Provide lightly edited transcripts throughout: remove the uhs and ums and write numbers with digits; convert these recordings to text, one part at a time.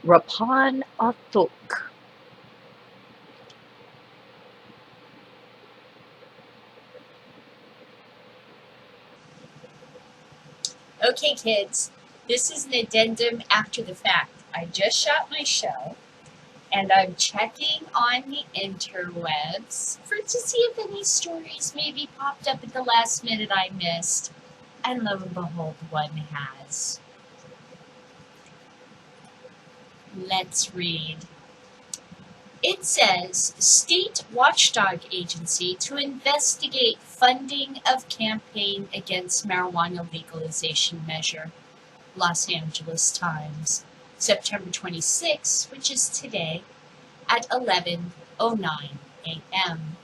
Rapan Atuk. Okay, kids, this is an addendum after the fact. I just shot my show, and I'm checking on the interwebs to see if any stories maybe popped up at the last minute I missed. And lo and behold, one has. Let's read. It says, State Watchdog Agency to investigate funding of campaign against marijuana legalization measure. Los Angeles Times, September 26, which is today, at 11:09 a.m.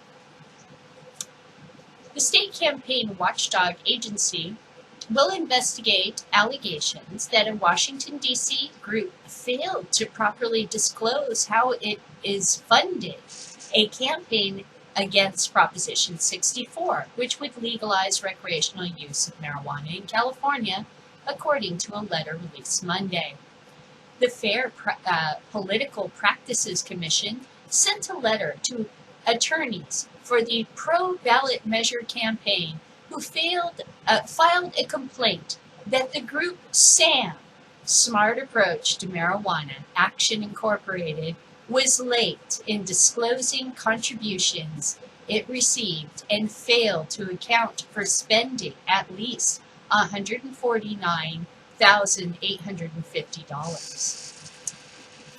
The State Campaign Watchdog Agency will investigate allegations that a Washington, D.C. group failed to properly disclose how it is funded a campaign against Proposition 64, which would legalize recreational use of marijuana in California, according to a letter released Monday. The Fair Political Practices Commission sent a letter to attorneys for the pro-ballot measure campaign who filed a complaint that the group SAM, Smart Approach to Marijuana Action Incorporated, was late in disclosing contributions it received and failed to account for spending at least $149,850.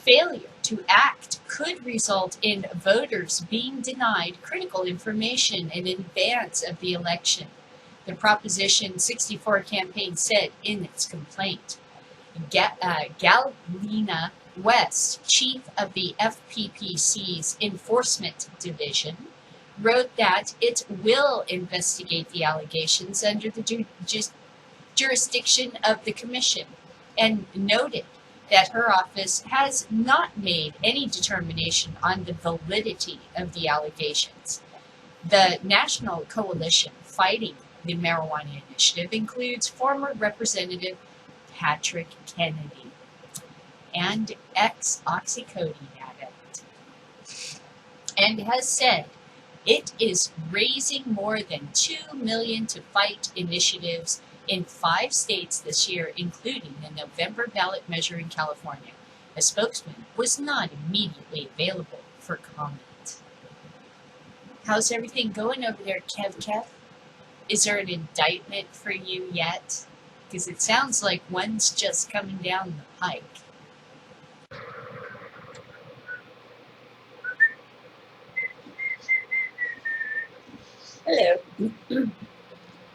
Failure to act could result in voters being denied critical information in advance of the election, the Proposition 64 campaign said in its complaint. Galina West, chief of the FPPC's Enforcement Division, wrote that it will investigate the allegations under the jurisdiction of the commission, and noted that her office has not made any determination on the validity of the allegations. The National Coalition Fighting the Marijuana Initiative includes former Representative Patrick Kennedy and ex-oxycodone addict, and has said it is raising more than $2 million to fight initiatives in 5 states this year, including the November ballot measure in California. A spokesman was not immediately available for comment. How's everything going over there, Kev? Is there an indictment for you yet? Because it sounds like one's just coming down the pike. Hello.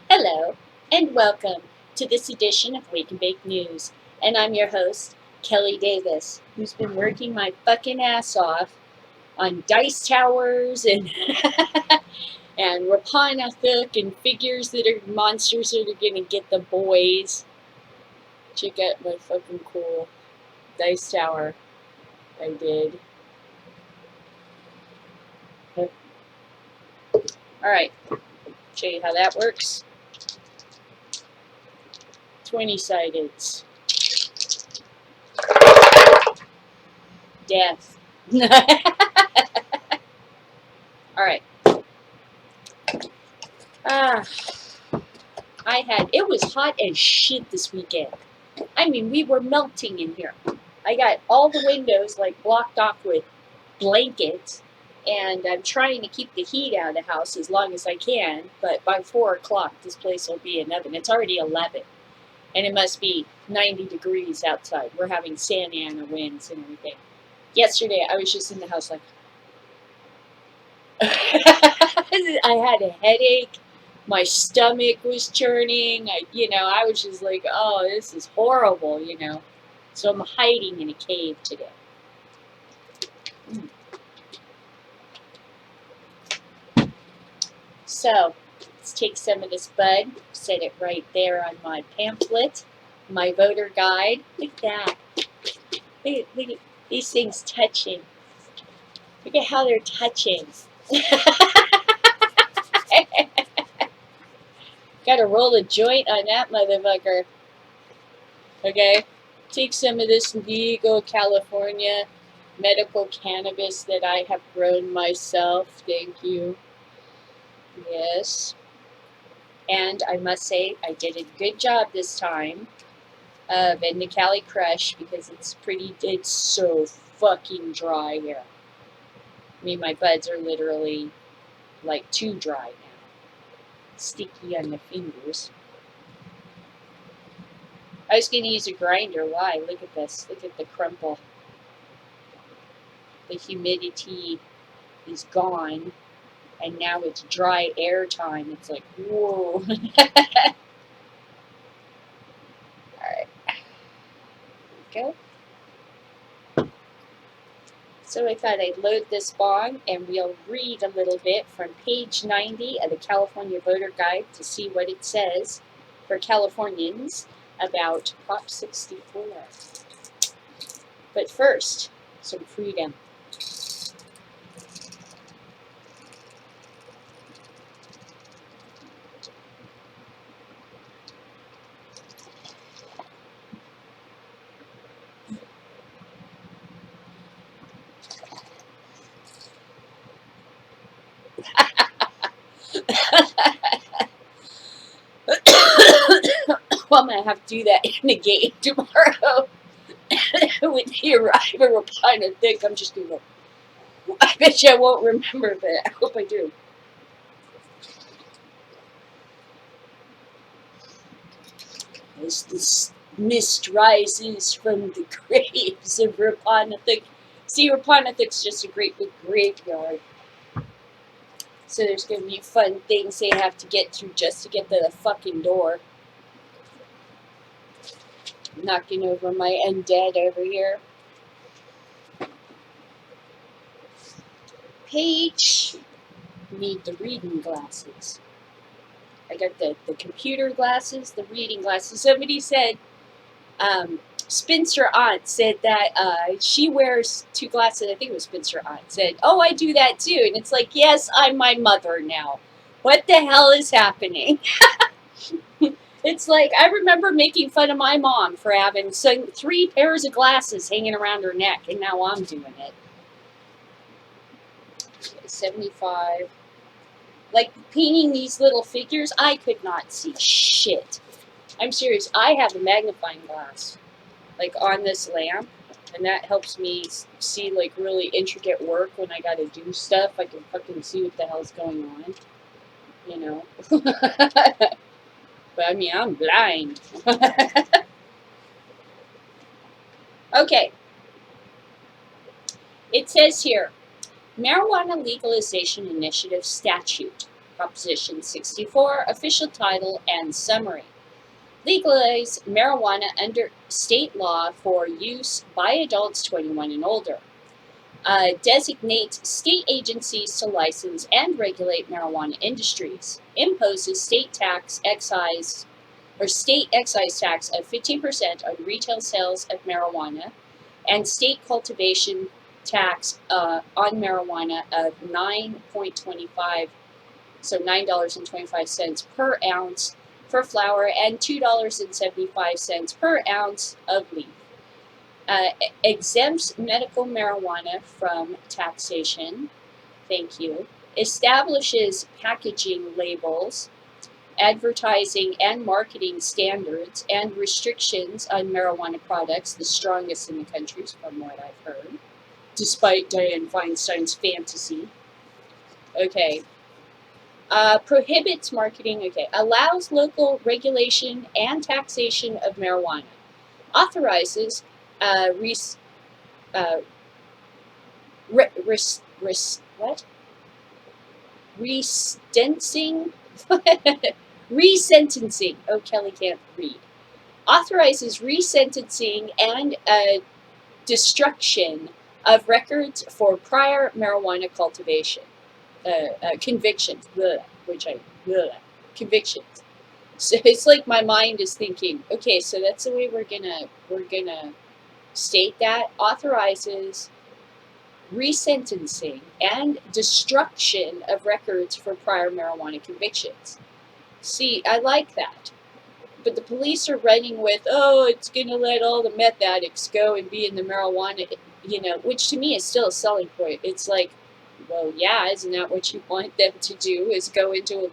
Hello, and welcome to this edition of Wake and Bake News. And I'm your host, Kelly Davis, who's been working my fucking ass off on dice towers and and Rapanathuk and figures that are monsters that are gonna get the boys. Check out my fucking cool dice tower I did. Alright, show you how that works. 20-sided. Death. Alright. It was hot as shit this weekend. I mean, we were melting in here. I got all the windows like blocked off with blankets, and I'm trying to keep the heat out of the house as long as I can, but by 4 o'clock this place will be an oven. It's already 11, and it must be 90 degrees outside. We're having Santa Ana winds and everything. Yesterday I was just in the house like I had a headache. My stomach was churning. I was just like, oh, this is horrible, So I'm hiding in a cave today. So let's take some of this bud, set it right there on my pamphlet, my voter guide. Look at that. Look at these things touching. Look at how they're touching. Gotta roll a joint on that motherfucker. Okay? take some of this legal California medical cannabis that I have grown myself. Thank you. Yes. And I must say, I did a good job this time in the Cali Crush because it's so fucking dry here. I mean, my buds are literally like too dry now. Sticky on the fingers. I was going to use a grinder. Why? Look at this. Look at the crumple. The humidity is gone, and now it's dry air time. It's like, whoa. Alright. There we go. So I thought I'd load this bong, and we'll read a little bit from page 90 of the California Voter Guide to see what it says for Californians about Prop 64. But first, some freedom. Well, I'm going to have to do that in the game tomorrow. With the arrival of I think I'm just going to go, I bet you I won't remember, but I hope I do. As this mist rises from the graves of Rapanathic. See, Rapanathic's just a great big graveyard. So there's going to be fun things they have to get through just to get to the fucking door. Knocking over my undead over here. Page. Need the reading glasses. I got the computer glasses, the reading glasses. Somebody said, Spencer Aunt said that she wears 2 glasses. I think it was Spencer Aunt said, oh, I do that too. And it's like, yes, I'm my mother now. What the hell is happening? It's like, I remember making fun of my mom for having 3 pairs of glasses hanging around her neck, and now I'm doing it. 75. Like, painting these little figures, I could not see shit. I'm serious. I have a magnifying glass, like, on this lamp, and that helps me see, like, really intricate work when I gotta do stuff. I can fucking see what the hell's going on, you know? But, I mean, I'm blind. Okay. It says here, Marijuana Legalization Initiative Statute, Proposition 64, official title and summary. Legalize marijuana under state law for use by adults 21 and older. Designate state agencies to license and regulate marijuana industries. Imposes state excise tax of 15% on retail sales of marijuana, and state cultivation tax on marijuana of 9.25, so $9.25 per ounce for flower, and $2.75 per ounce of leaf. Exempts medical marijuana from taxation. Thank you. Establishes packaging labels, advertising and marketing standards, and restrictions on marijuana products, the strongest in the country, from what I've heard, despite Dianne Feinstein's fantasy. Okay. Prohibits marketing. Okay. Allows local regulation and taxation of marijuana. Authorizes resentencing. Oh, Kelly can't read. Authorizes resentencing and destruction of records for prior marijuana cultivation convictions. Convictions. So it's like my mind is thinking, okay, so that's the way we're gonna state that. Authorizes resentencing and destruction of records for prior marijuana convictions. See, I like that. But the police are running with, oh, it's going to let all the meth addicts go and be in the marijuana, which to me is still a selling point. It's like, well, yeah, isn't that what you want them to do, is go into a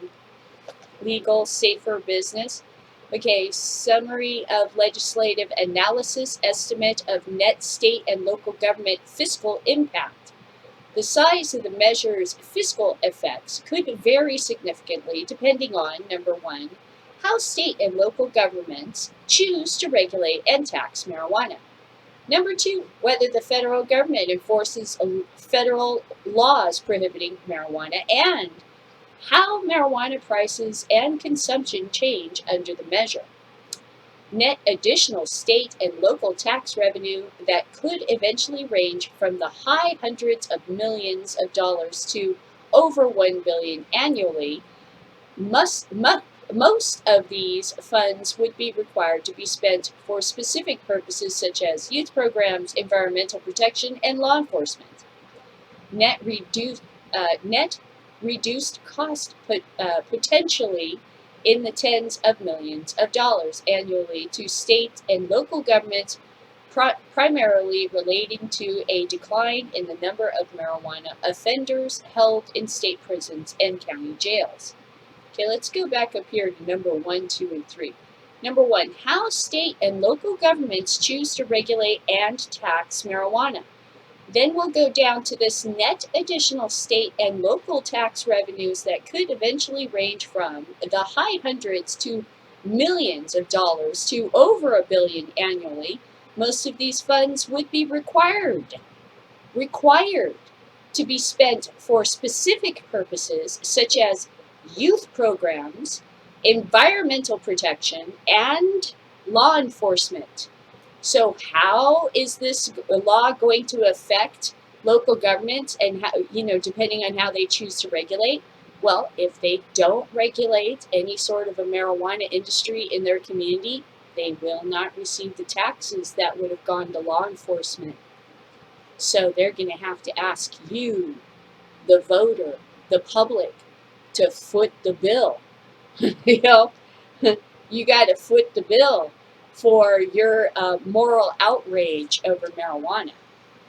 legal, safer business? Okay, summary of legislative analysis, estimate of net state and local government fiscal impact. The size of the measure's fiscal effects could vary significantly depending on, number one, how state and local governments choose to regulate and tax marijuana. Number two, whether the federal government enforces federal laws prohibiting marijuana, and how marijuana prices and consumption change under the measure. Net additional state and local tax revenue that could eventually range from the high hundreds of millions of dollars to over $1 billion annually. Most of these funds would be required to be spent for specific purposes such as youth programs, environmental protection, and law enforcement. Net reduced cost potentially in the tens of millions of dollars annually to state and local governments, primarily relating to a decline in the number of marijuana offenders held in state prisons and county jails. Okay, let's go back up here to number 1, 2, and 3. Number 1, how state and local governments choose to regulate and tax marijuana. Then we'll go down to this net additional state and local tax revenues that could eventually range from the high hundreds to millions of dollars to over $1 billion annually. Most of these funds would be required to be spent for specific purposes such as youth programs, environmental protection, and law enforcement. So how is this law going to affect local governments and how, depending on how they choose to regulate? Well, if they don't regulate any sort of a marijuana industry in their community, they will not receive the taxes that would have gone to law enforcement. So they're going to have to ask you, the voter, the public, to foot the bill. You got to foot the bill for your moral outrage over marijuana.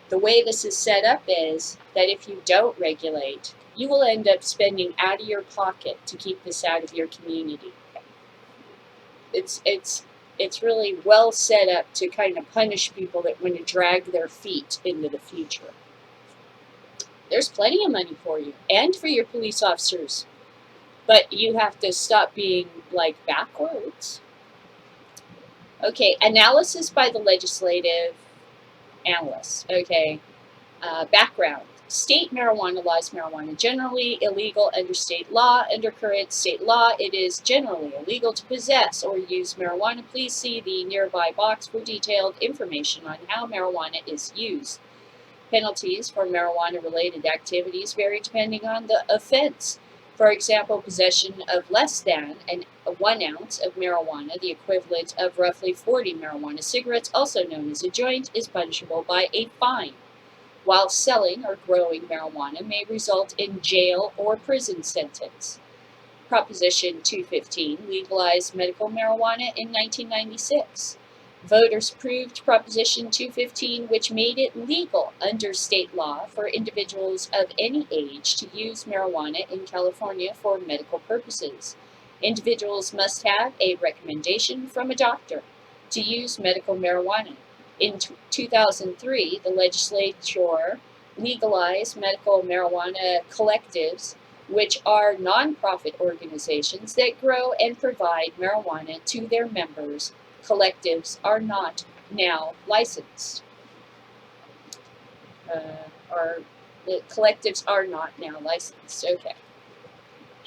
The way this is set up is that if you don't regulate, you will end up spending out of your pocket to keep this out of your community. It's really well set up to kind of punish people that want to drag their feet into the future. There's plenty of money for you and for your police officers, but you have to stop being like backwards. Okay, analysis by the legislative analysts. Okay, background. State marijuana laws. Marijuana generally illegal under state law. Under current state law, it is generally illegal to possess or use marijuana. Please see the nearby box for detailed information on how marijuana is used. Penalties for marijuana-related activities vary depending on the offense. For example, possession of less than 1 ounce of marijuana, the equivalent of roughly 40 marijuana cigarettes, also known as a joint, is punishable by a fine, while selling or growing marijuana may result in jail or prison sentence. Proposition 215 legalized medical marijuana in 1996. Voters approved Proposition 215, which made it legal under state law for individuals of any age to use marijuana in California for medical purposes. Individuals must have a recommendation from a doctor to use medical marijuana. In 2003, the legislature legalized medical marijuana collectives, which are nonprofit organizations that grow and provide marijuana to their members. Collectives are not now licensed. The collectives are not now licensed. Okay.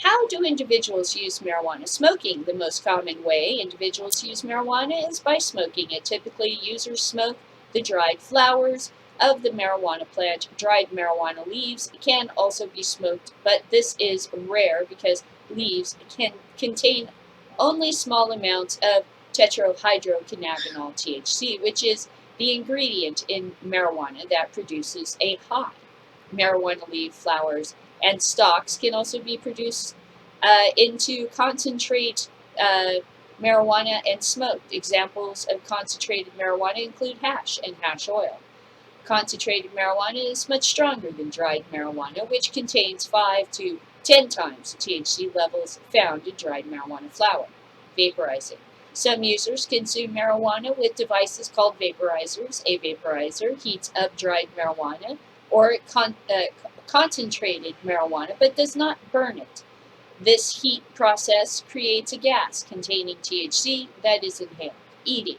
How do individuals use marijuana? Smoking. The most common way individuals use marijuana is by smoking it. Typically, users smoke the dried flowers of the marijuana plant. Dried marijuana leaves can also be smoked, but this is rare because leaves can contain only small amounts of tetrahydrocannabinol, THC, which is the ingredient in marijuana that produces a high. Marijuana leaf flowers and stalks can also be produced into concentrate marijuana and smoked. Examples of concentrated marijuana include hash and hash oil. Concentrated marijuana is much stronger than dried marijuana, which contains 5 to 10 times the THC levels found in dried marijuana flower. Vaporizing. Some users consume marijuana with devices called vaporizers. A vaporizer heats up dried marijuana or concentrated marijuana but does not burn it. This heat process creates a gas containing THC that is inhaled. Eating.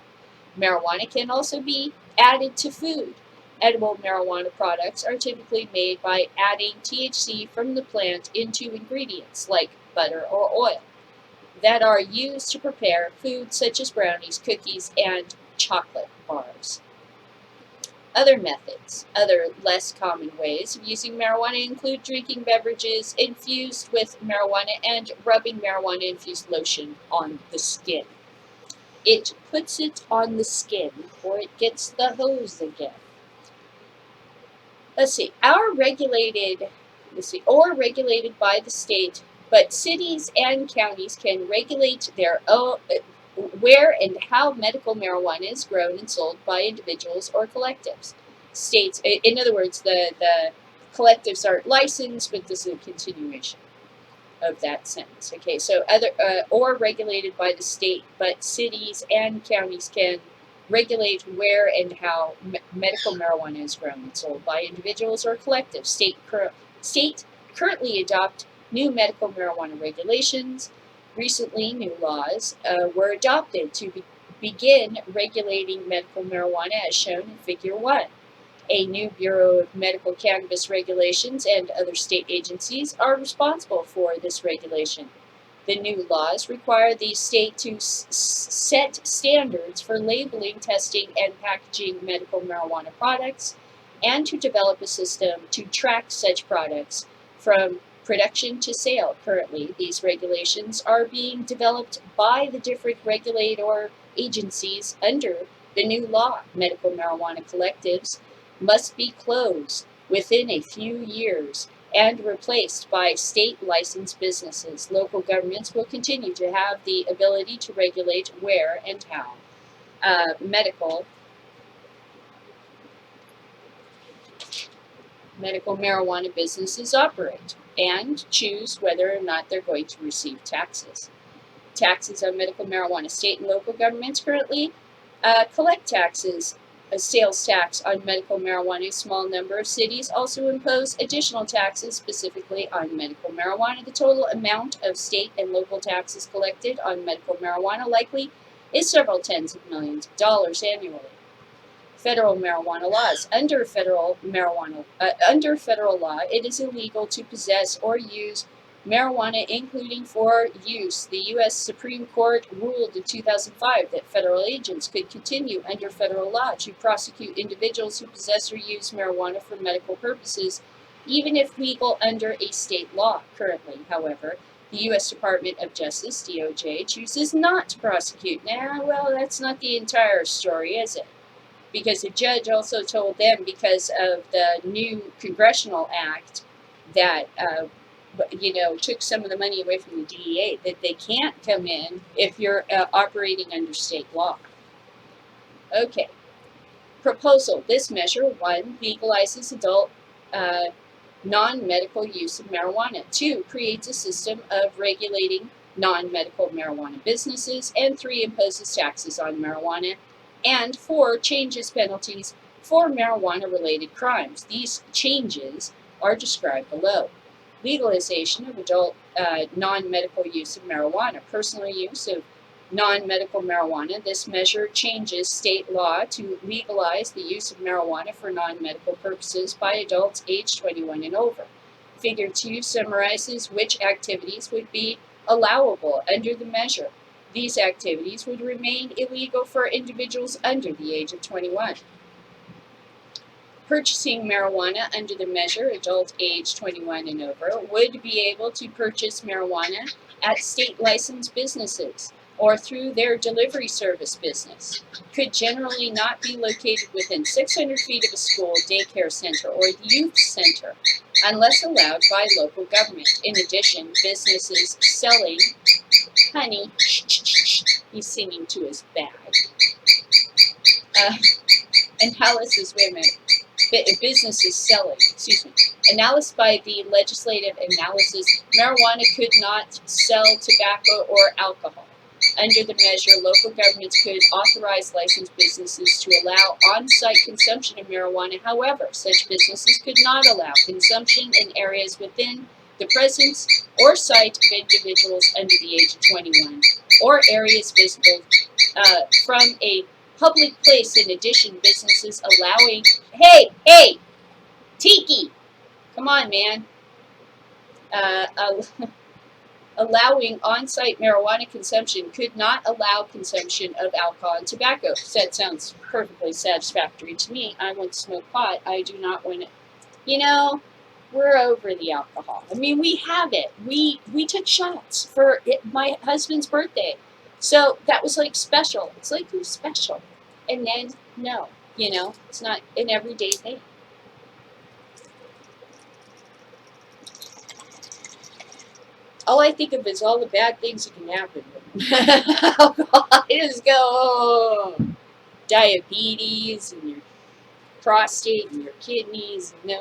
Marijuana can also be added to food. Edible marijuana products are typically made by adding THC from the plant into ingredients like butter or oil that are used to prepare foods such as brownies, cookies, and chocolate bars. Other methods, other less common ways of using marijuana include drinking beverages infused with marijuana and rubbing marijuana-infused lotion on the skin. It puts it on the skin, or it gets the hose again. Or regulated by the state, but cities and counties can regulate their own where and how medical marijuana is grown and sold by individuals or collectives. States, in other words, the collectives aren't licensed, but this is a continuation of that sentence. Okay, so or regulated by the state, but cities and counties can regulate where and how medical marijuana is grown and sold by individuals or collectives. State currently adopt new medical marijuana regulations. Recently, new laws were adopted to begin regulating medical marijuana as shown in Figure 1. A new Bureau of Medical Cannabis Regulations and other state agencies are responsible for this regulation. The new laws require the state to set standards for labeling, testing, and packaging medical marijuana products, and to develop a system to track such products from production to sale. Currently, these regulations are being developed by the different regulator agencies under the new law. Medical marijuana collectives must be closed within a few years and replaced by state licensed businesses. Local governments will continue to have the ability to regulate where and how medical marijuana businesses operate, and choose whether or not they're going to receive taxes. Taxes on medical marijuana. State and local governments currently collect taxes, a sales tax on medical marijuana. A small number of cities also impose additional taxes specifically on medical marijuana. The total amount of state and local taxes collected on medical marijuana likely is several tens of millions of dollars annually. Federal marijuana laws. Under federal law, it is illegal to possess or use marijuana, including for use. The U.S. Supreme Court ruled in 2005 that federal agents could continue under federal law to prosecute individuals who possess or use marijuana for medical purposes, even if legal under a state law. Currently, however, the U.S. Department of Justice, DOJ, chooses not to prosecute. Now, well, that's not the entire story, is it? Because the judge also told them, because of the new congressional act that took some of the money away from the DEA, that they can't come in if you're operating under state law. Okay. Proposal. This measure, 1, legalizes adult non-medical use of marijuana. 2, creates a system of regulating non-medical marijuana businesses. And 3, imposes taxes on marijuana. And 4, changes penalties for marijuana-related crimes. These changes are described below. Legalization of adult non-medical use of marijuana. Personal use of non-medical marijuana. This measure changes state law to legalize the use of marijuana for non-medical purposes by adults age 21 and over. Figure 2 summarizes which activities would be allowable under the measure. These activities would remain illegal for individuals under the age of 21. Purchasing marijuana under the measure, adult age 21 and over, would be able to purchase marijuana at state licensed businesses or through their delivery service business. Could generally not be located within 600 feet of a school, daycare center, or youth center unless allowed by local government. In addition, businesses selling He's singing to his bag. Analysis, wait a minute. Businesses selling, excuse me. Analysis by the legislative analysis, marijuana could not sell tobacco or alcohol. Under the measure, local governments could authorize licensed businesses to allow on-site consumption of marijuana. However, such businesses could not allow consumption in areas within the presence or sight of individuals under the age of 21, or areas visible from a public place. In addition, businesses allowing, hey, Tiki, come on, man. Allowing on-site marijuana consumption could not allow consumption of alcohol and tobacco. That sounds perfectly satisfactory to me. I want to smoke pot. I do not want to, we're over the alcohol. I mean, we have it. We took shots for my husband's birthday. So that was like special. It's like it was special. And then, no, it's not an everyday thing. All I think of is all the bad things that can happen. I just go, diabetes and your prostate and your kidneys. No.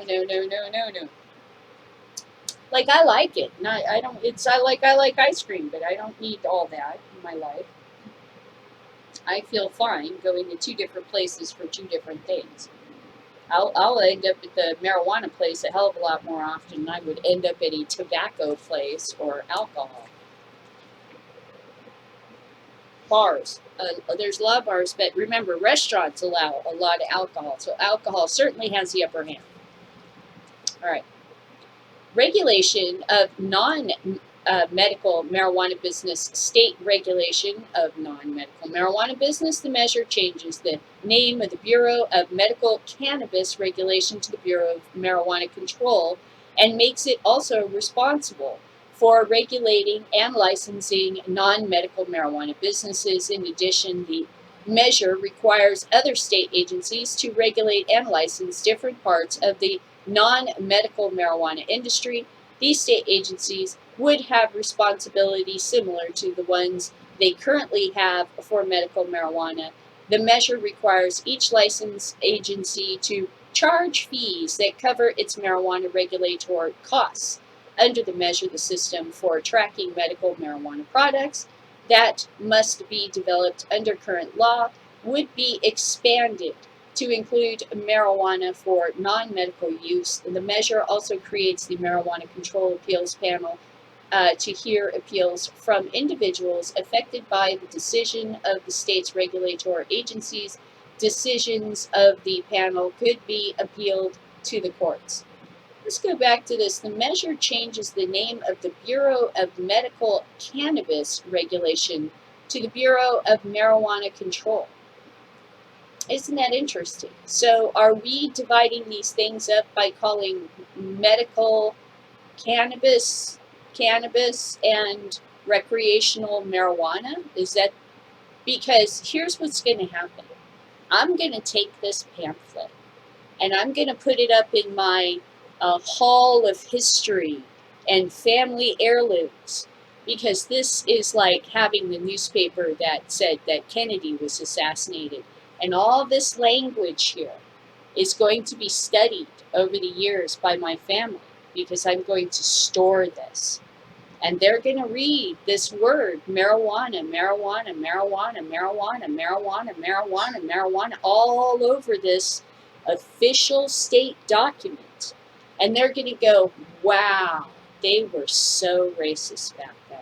Like, I like it. I like ice cream, but I don't need all that in my life. I feel fine going to two different places for two different things. I'll end up at the marijuana place a hell of a lot more often than I would end up at a tobacco place or alcohol. Bars. There's a lot of bars, but remember, restaurants allow a lot of alcohol, so alcohol certainly has the upper hand. All right. Regulation of non-medical marijuana business. State regulation of non-medical marijuana business. The measure changes the name of the Bureau of Medical Cannabis Regulation to the Bureau of Marijuana Control and makes it also responsible for regulating and licensing non-medical marijuana businesses. In addition, the measure requires other state agencies to regulate and license different parts of the non-medical marijuana industry. These state agencies would have responsibilities similar to the ones they currently have for medical marijuana. The measure requires each license agency to charge fees that cover its marijuana regulatory costs. Under the measure, the system for tracking medical marijuana products that must be developed under current law would be expanded to include marijuana for non-medical use. The measure also creates the Marijuana Control Appeals Panel to hear appeals from individuals affected by the decision of the state's regulatory agencies. Decisions of the panel could be appealed to the courts. Let's go back to this. The measure changes the name of the Bureau of Medical Cannabis Regulation to the Bureau of Marijuana Control. Isn't that interesting? So are we dividing these things up by calling medical cannabis and recreational marijuana? Is that because here's what's going to happen. I'm going to take this pamphlet and I'm going to put it up in my hall of history and family heirlooms, because this is like having the newspaper that said that Kennedy was assassinated. And all this language here is going to be studied over the years by my family, because I'm going to store this. And they're going to read this word, marijuana, marijuana, marijuana, marijuana, marijuana, marijuana, marijuana, all over this official state document. And they're going to go, wow, they were so racist back then.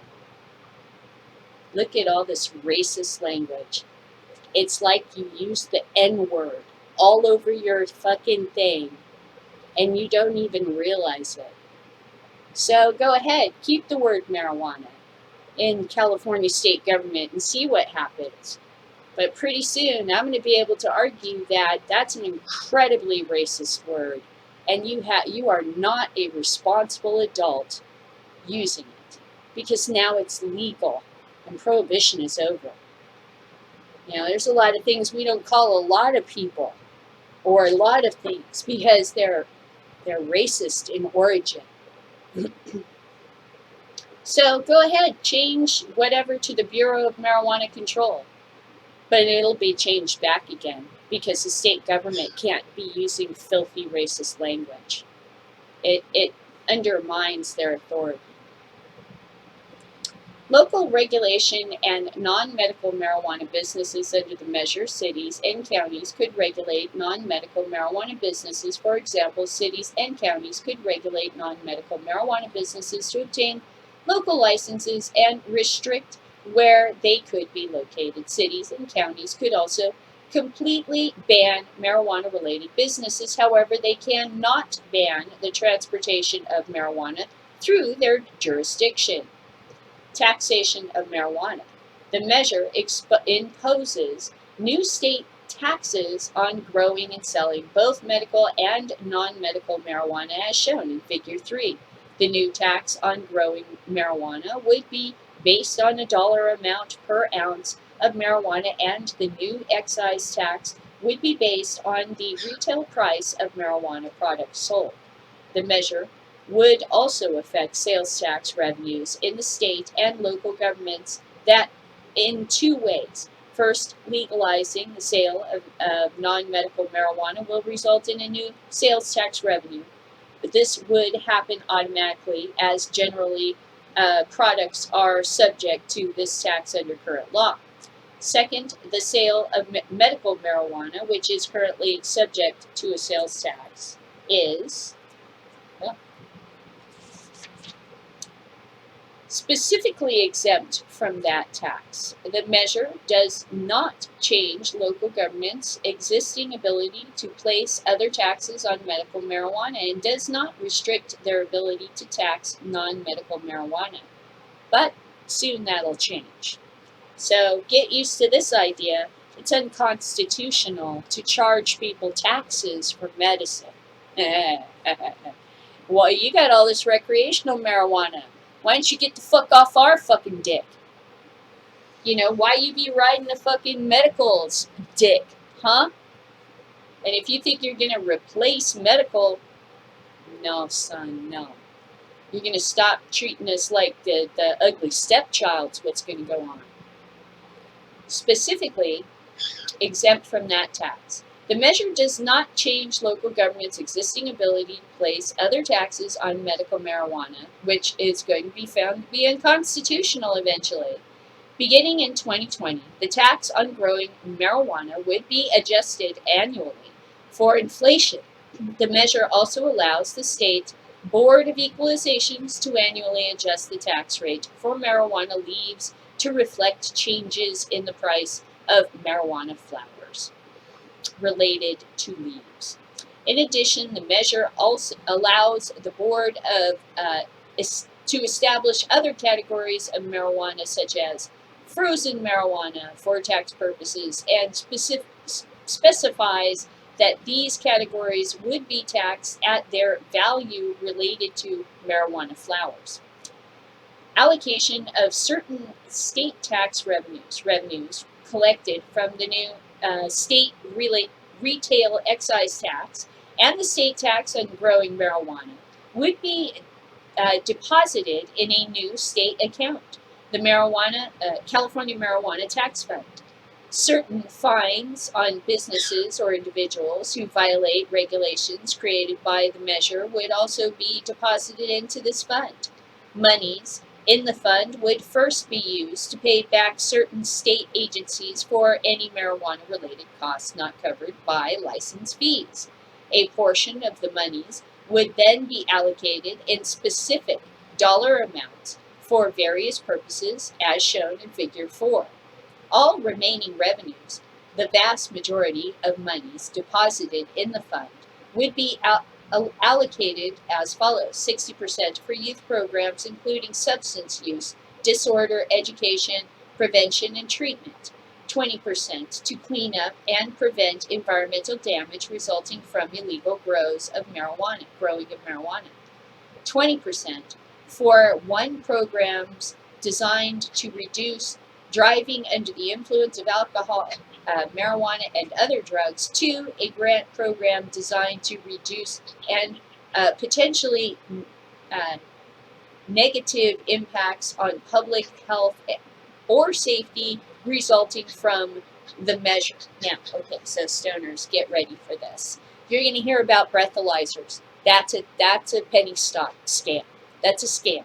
Look at all this racist language. It's like you use the N-word all over your fucking thing, and you don't even realize it. So go ahead, keep the word marijuana in California state government and see what happens. But pretty soon, I'm going to be able to argue that that's an incredibly racist word, and you are not a responsible adult using it, because now it's legal and prohibition is over. There's a lot of things we don't call a lot of people or a lot of things because they're racist in origin. So go ahead, change whatever to the Bureau of Marijuana Control. But it'll be changed back again because the state government can't be using filthy racist language. It undermines their authority. Local regulation and non-medical marijuana businesses under the measure, cities and counties could regulate non-medical marijuana businesses. For example, cities and counties could regulate non-medical marijuana businesses to obtain local licenses and restrict where they could be located. Cities and counties could also completely ban marijuana-related businesses. However, they cannot ban the transportation of marijuana through their jurisdiction. Taxation of marijuana. The measure imposes new state taxes on growing and selling both medical and non-medical marijuana as shown in Figure 3. The new tax on growing marijuana would be based on a dollar amount per ounce of marijuana, and the new excise tax would be based on the retail price of marijuana products sold. The measure would also affect sales tax revenues in the state and local governments that in two ways. First, legalizing the sale of non-medical marijuana will result in a new sales tax revenue. But this would happen automatically as generally products are subject to this tax under current law. Second, the sale of medical marijuana, which is currently subject to a sales tax, is specifically exempt from that tax. The measure does not change local governments' existing ability to place other taxes on medical marijuana and does not restrict their ability to tax non-medical marijuana. But soon that'll change. So get used to this idea. It's unconstitutional to charge people taxes for medicine. Well, you got all this recreational marijuana. Why don't you get the fuck off our fucking dick? You know, why you be riding the fucking medical's dick, huh? And if you think you're gonna replace medical, no, son, no. You're gonna stop treating us like the ugly stepchild's what's gonna go on. Specifically, exempt from that tax. The measure does not change local government's existing ability to place other taxes on medical marijuana, which is going to be found to be unconstitutional eventually. Beginning in 2020, the tax on growing marijuana would be adjusted annually for inflation. The measure also allows the state Board of Equalizations to annually adjust the tax rate for marijuana leaves to reflect changes in the price of marijuana flowers related to leaves. In addition, the measure also allows the board to establish other categories of marijuana, such as frozen marijuana, for tax purposes, and specifies that these categories would be taxed at their value related to marijuana flowers. Allocation of certain state tax revenues collected from the new state retail excise tax and the state tax on growing marijuana would be deposited in a new state account, the California Marijuana Tax Fund. Certain fines on businesses or individuals who violate regulations created by the measure would also be deposited into this fund. Monies in the fund would first be used to pay back certain state agencies for any marijuana-related costs not covered by license fees. A portion of the monies would then be allocated in specific dollar amounts for various purposes as shown in Figure 4. All remaining revenues, the vast majority of monies deposited in the fund, would be allocated as follows: 60% for youth programs including substance use, disorder education, prevention, and treatment, 20% to clean up and prevent environmental damage resulting from illegal growing of marijuana, 20% for programs designed to reduce driving under the influence of alcohol, marijuana, and other drugs, 2, a grant program designed to reduce and potentially negative impacts on public health or safety resulting from the measure. Now, okay, so stoners, get ready for this. You're going to hear about breathalyzers. That's a penny stock scam. That's a scam.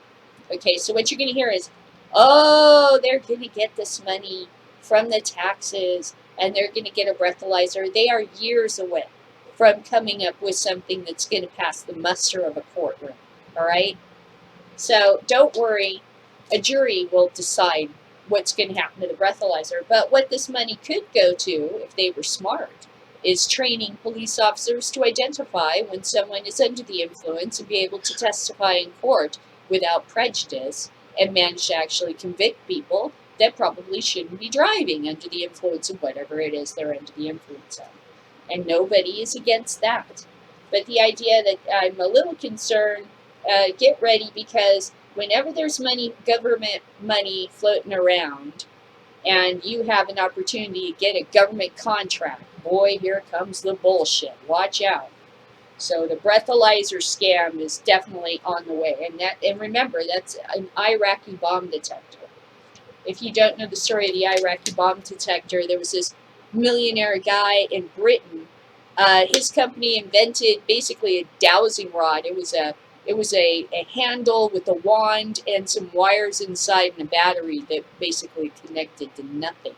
Okay, so what you're going to hear is, oh, they're going to get this money from the taxes and they're going to get a breathalyzer. They are years away from coming up with something that's going to pass the muster of a courtroom. All right? So don't worry. A jury will decide what's going to happen to the breathalyzer. But what this money could go to, if they were smart, is training police officers to identify when someone is under the influence and be able to testify in court without prejudice and manage to actually convict people that probably shouldn't be driving under the influence of whatever it is they're under the influence of. And nobody is against that. But the idea that I'm a little concerned, get ready, because whenever there's money, government money floating around, and you have an opportunity to get a government contract, boy, here comes the bullshit. Watch out. So the breathalyzer scam is definitely on the way. And remember, that's an Iraqi bomb detector. If you don't know the story of the Iraqi bomb detector, there was this millionaire guy in Britain. His company invented basically a dowsing rod. It was a handle with a wand and some wires inside and a battery that basically connected to nothing.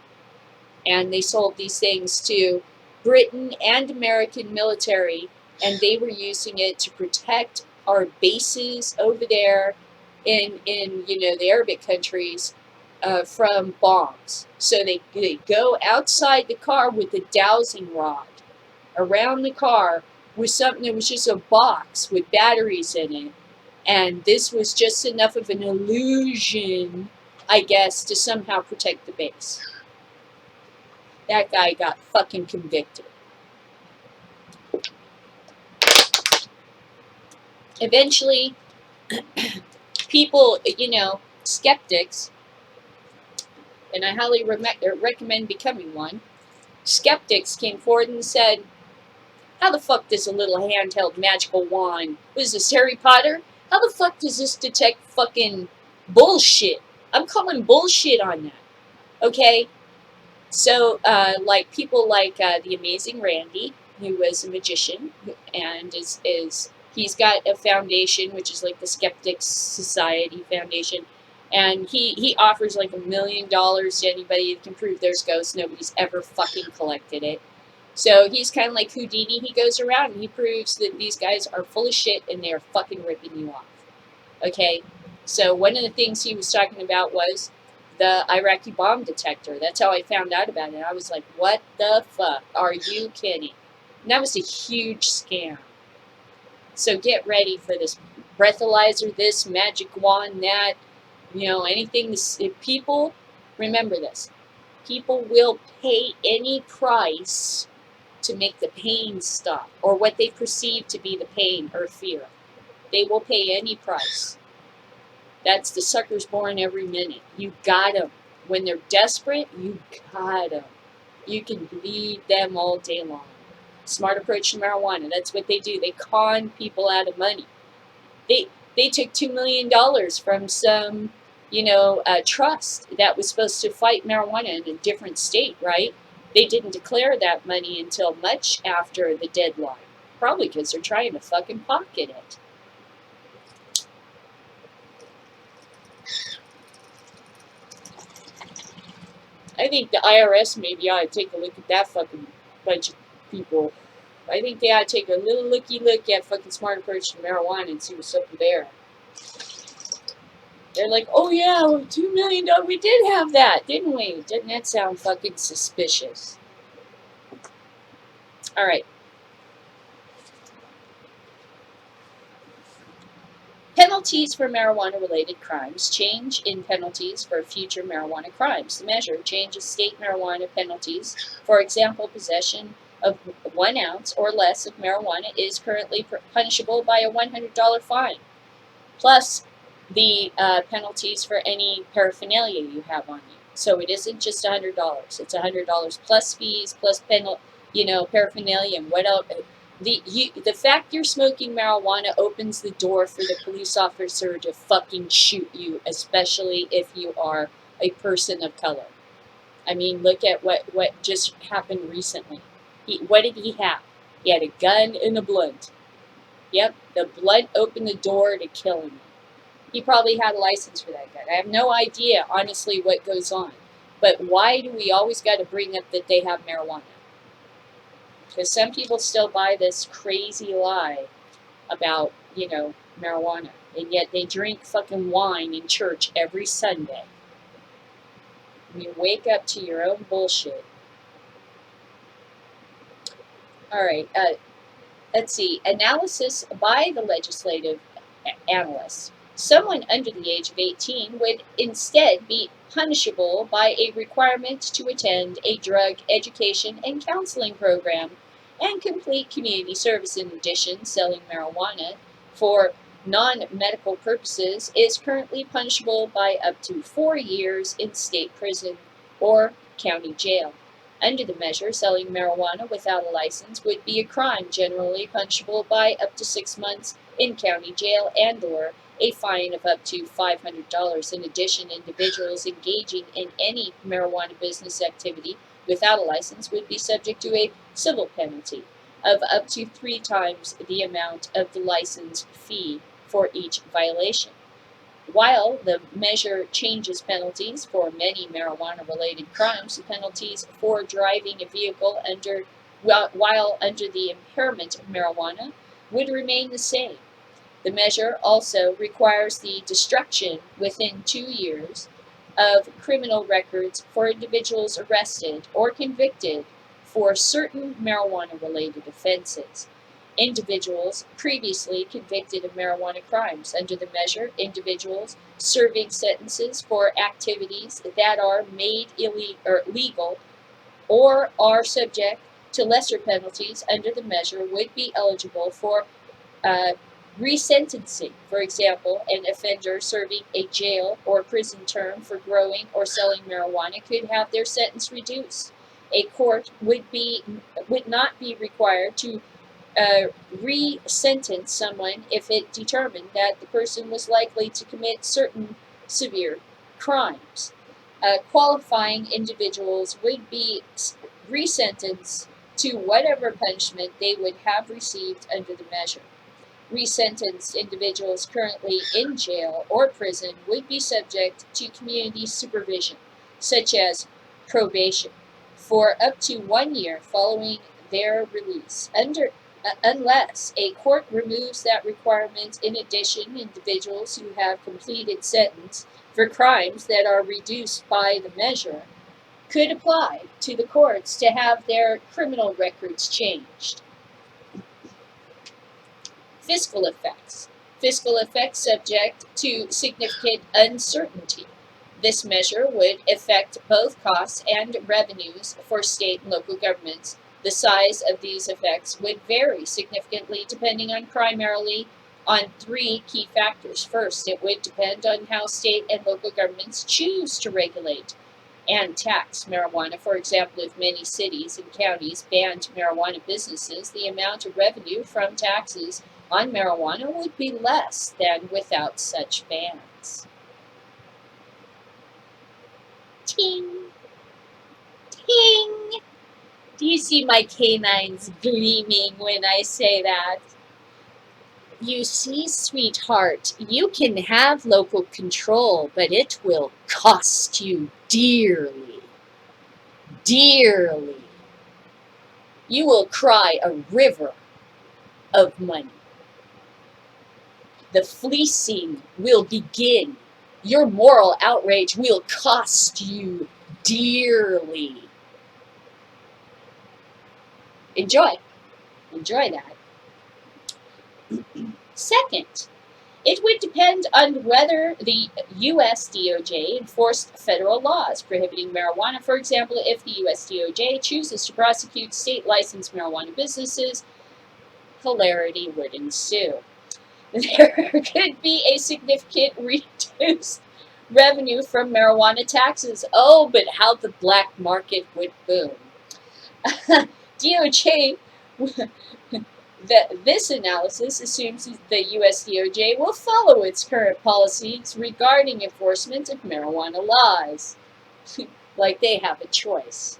And they sold these things to Britain and American military, and they were using it to protect our bases over there in the Arabic countries from bombs. So they go outside the car with the dowsing rod around the car with something that was just a box with batteries in it. And this was just enough of an illusion, I guess, to somehow protect the base. That guy got fucking convicted. Eventually, people, skeptics, and I highly recommend becoming one, skeptics came forward and said, how the fuck does a little handheld magical wand, what is this, Harry Potter? How the fuck does this detect fucking bullshit? I'm calling bullshit on that. Okay? So, people like the amazing Randy, who was a magician, and he's got a foundation, which is like the Skeptics Society Foundation, and he offers like $1 million to anybody that can prove there's ghosts. Nobody's ever fucking collected it. So he's kind of like Houdini. He goes around and he proves that these guys are full of shit and they're fucking ripping you off. Okay? So one of the things he was talking about was the Iraqi bomb detector. That's how I found out about it. I was like, what the fuck? Are you kidding? And that was a huge scam. So get ready for this breathalyzer, this magic wand, that, anything. People, remember this. People will pay any price to make the pain stop, or what they perceive to be the pain or fear. They will pay any price. That's the suckers born every minute. You got them. When they're desperate, you got them. You can bleed them all day long. Smart approach to marijuana. That's what they do. They con people out of money. They took $2 million from some, trust that was supposed to fight marijuana in a different state, right? They didn't declare that money until much after the deadline. Probably because they're trying to fucking pocket it. I think the IRS maybe ought to take a look at that fucking bunch of people. I think they ought to take a little looky look at fucking smart approach to marijuana and see what's up there. They're like, oh yeah, $2 million, we did have that, didn't we? Doesn't that sound fucking suspicious? Alright. Penalties for marijuana-related crimes. Change in penalties for future marijuana crimes. The measure changes state marijuana penalties. For example, possession of 1 ounce or less of marijuana is currently punishable by a $100 fine, plus the penalties for any paraphernalia you have on you. So it isn't just $100; it's $100 plus fees, plus paraphernalia, and The fact you're smoking marijuana opens the door for the police officer to fucking shoot you, especially if you are a person of color. I mean, look at what just happened recently. What did he have? He had a gun and a blunt. Yep, the blunt opened the door to kill him. He probably had a license for that gun. I have no idea, honestly, what goes on. But why do we always got to bring up that they have marijuana? Because some people still buy this crazy lie about, marijuana. And yet they drink fucking wine in church every Sunday. You wake up to your own bullshit. All right, let's see. Analysis by the legislative analysts. Someone under the age of 18 would instead be punishable by a requirement to attend a drug education and counseling program and complete community service. In addition, selling marijuana for non-medical purposes is currently punishable by up to 4 years in state prison or county jail. Under the measure, selling marijuana without a license would be a crime generally punishable by up to 6 months in county jail and/or a fine of up to $500. In addition, individuals engaging in any marijuana business activity without a license would be subject to a civil penalty of up to 3 times the amount of the license fee for each violation. While the measure changes penalties for many marijuana-related crimes, the penalties for driving a vehicle while under the impairment of marijuana would remain the same. The measure also requires the destruction within 2 years of criminal records for individuals arrested or convicted for certain marijuana-related offenses. Individuals previously convicted of marijuana crimes. Under the measure, individuals serving sentences for activities that are made illegal or are subject to lesser penalties under the measure would be eligible for resentencing. For example, an offender serving a jail or prison term for growing or selling marijuana could have their sentence reduced. A court would not be required to re-sentence someone if it determined that the person was likely to commit certain severe crimes. Qualifying individuals would be resentenced to whatever punishment they would have received under the measure. Resentenced individuals currently in jail or prison would be subject to community supervision, such as probation, for up to 1 year following their release. Unless a court removes that requirement, in addition, individuals who have completed sentence for crimes that are reduced by the measure could apply to the courts to have their criminal records changed. Fiscal effects. Fiscal effects subject to significant uncertainty. This measure would affect both costs and revenues for state and local governments. The size of these effects would vary significantly depending primarily on 3 key factors. First, it would depend on how state and local governments choose to regulate and tax marijuana. For example, if many cities and counties banned marijuana businesses, the amount of revenue from taxes on marijuana would be less than without such bans. Ting! Ting! Do you see my canines gleaming when I say that? You see, sweetheart, you can have local control, but it will cost you dearly. Dearly. You will cry a river of money. The fleecing will begin. Your moral outrage will cost you dearly. Enjoy. Enjoy that. Second, it would depend on whether the U.S. DOJ enforced federal laws prohibiting marijuana. For example, if the U.S. DOJ chooses to prosecute state-licensed marijuana businesses, hilarity would ensue. There could be a significant reduced revenue from marijuana taxes. Oh, but how the black market would boom. DOJ This analysis assumes the US DOJ will follow its current policies regarding enforcement of marijuana laws, like they have a choice.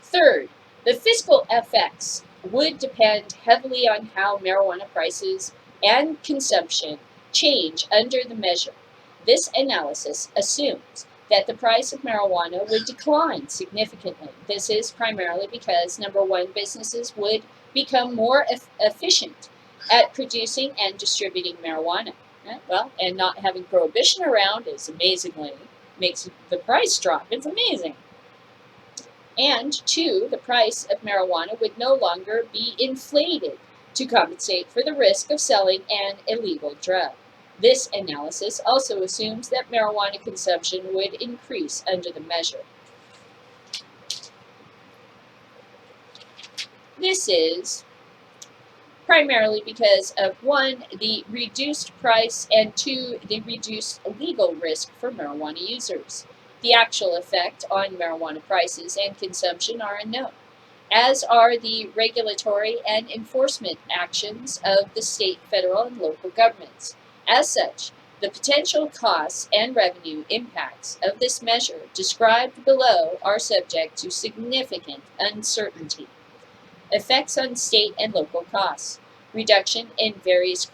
Third, the fiscal effects would depend heavily on how marijuana prices and consumption change under the measure. This analysis assumes that the price of marijuana would decline significantly. This is primarily because, number one, businesses would become more efficient at producing and distributing marijuana. Well, and not having prohibition around is amazingly makes the price drop. It's amazing. And two, the price of marijuana would no longer be inflated to compensate for the risk of selling an illegal drug. This analysis also assumes that marijuana consumption would increase under the measure. This is primarily because of one, the reduced price, and two, the reduced legal risk for marijuana users. The actual effect on marijuana prices and consumption are unknown, as are the regulatory and enforcement actions of the state, federal, and local governments. As such, the potential costs and revenue impacts of this measure described below are subject to significant uncertainty. Effects on state and local costs. Reduction in various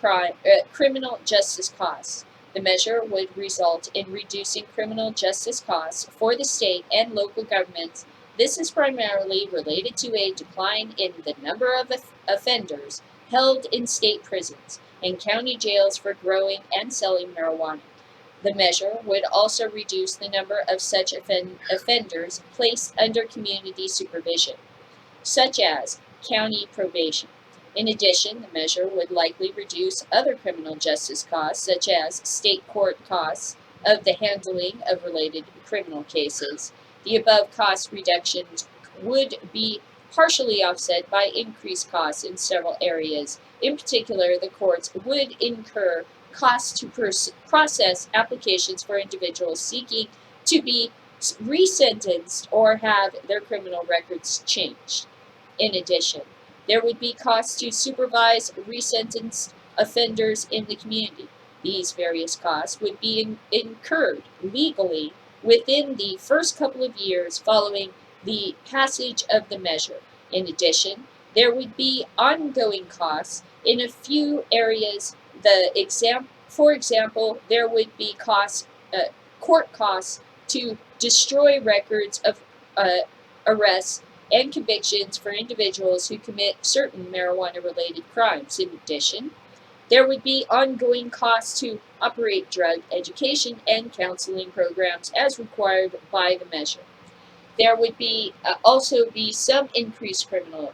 criminal justice costs. The measure would result in reducing criminal justice costs for the state and local governments. This is primarily related to a decline in the number of offenders held in state prisons and county jails for growing and selling marijuana. The measure would also reduce the number of such offenders placed under community supervision, such as county probation. In addition, the measure would likely reduce other criminal justice costs, such as state court costs of the handling of related criminal cases. The above cost reductions would be partially offset by increased costs in several areas. In particular, the courts would incur costs to process applications for individuals seeking to be resentenced or have their criminal records changed. In addition, there would be costs to supervise resentenced offenders in the community. These various costs would be incurred legally within the first couple of years following the passage of the measure. In addition, there would be ongoing costs in a few areas. For example, there would be court costs to destroy records of arrests and convictions for individuals who commit certain marijuana-related crimes. In addition, there would be ongoing costs to operate drug education and counseling programs as required by the measure. There would also be some increased criminal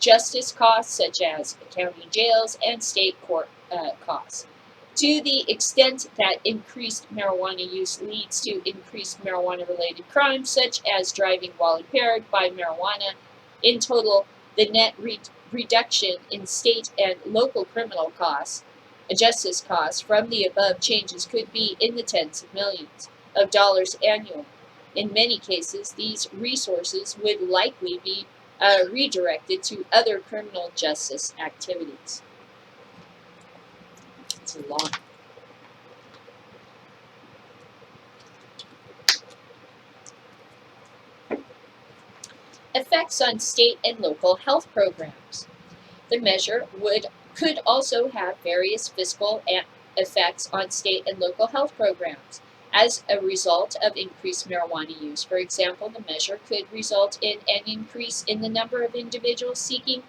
justice costs, such as county jails and state court costs. To the extent that increased marijuana use leads to increased marijuana-related crimes, such as driving while impaired by marijuana, in total, the net reduction in state and local criminal costs, justice costs from the above changes could be in the tens of millions of dollars annually. In many cases, these resources would likely be redirected to other criminal justice activities. It's a lot. Effects on state and local health programs. The measure could also have various fiscal effects on state and local health programs. As a result of increased marijuana use, for example, the measure could result in an increase in the number of individuals seeking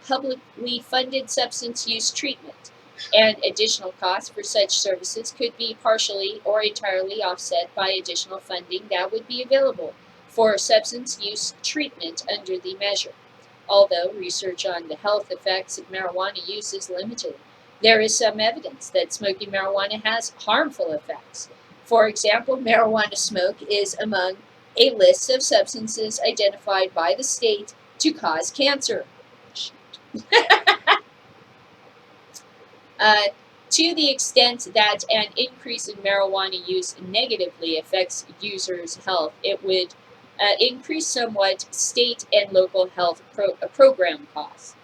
publicly funded substance use treatment, and additional costs for such services could be partially or entirely offset by additional funding that would be available for substance use treatment under the measure. Although research on the health effects of marijuana use is limited, there is some evidence that smoking marijuana has harmful effects. For example, marijuana smoke is among a list of substances identified by the state to cause cancer. To the extent that an increase in marijuana use negatively affects users' health, it would increase somewhat state and local health program costs.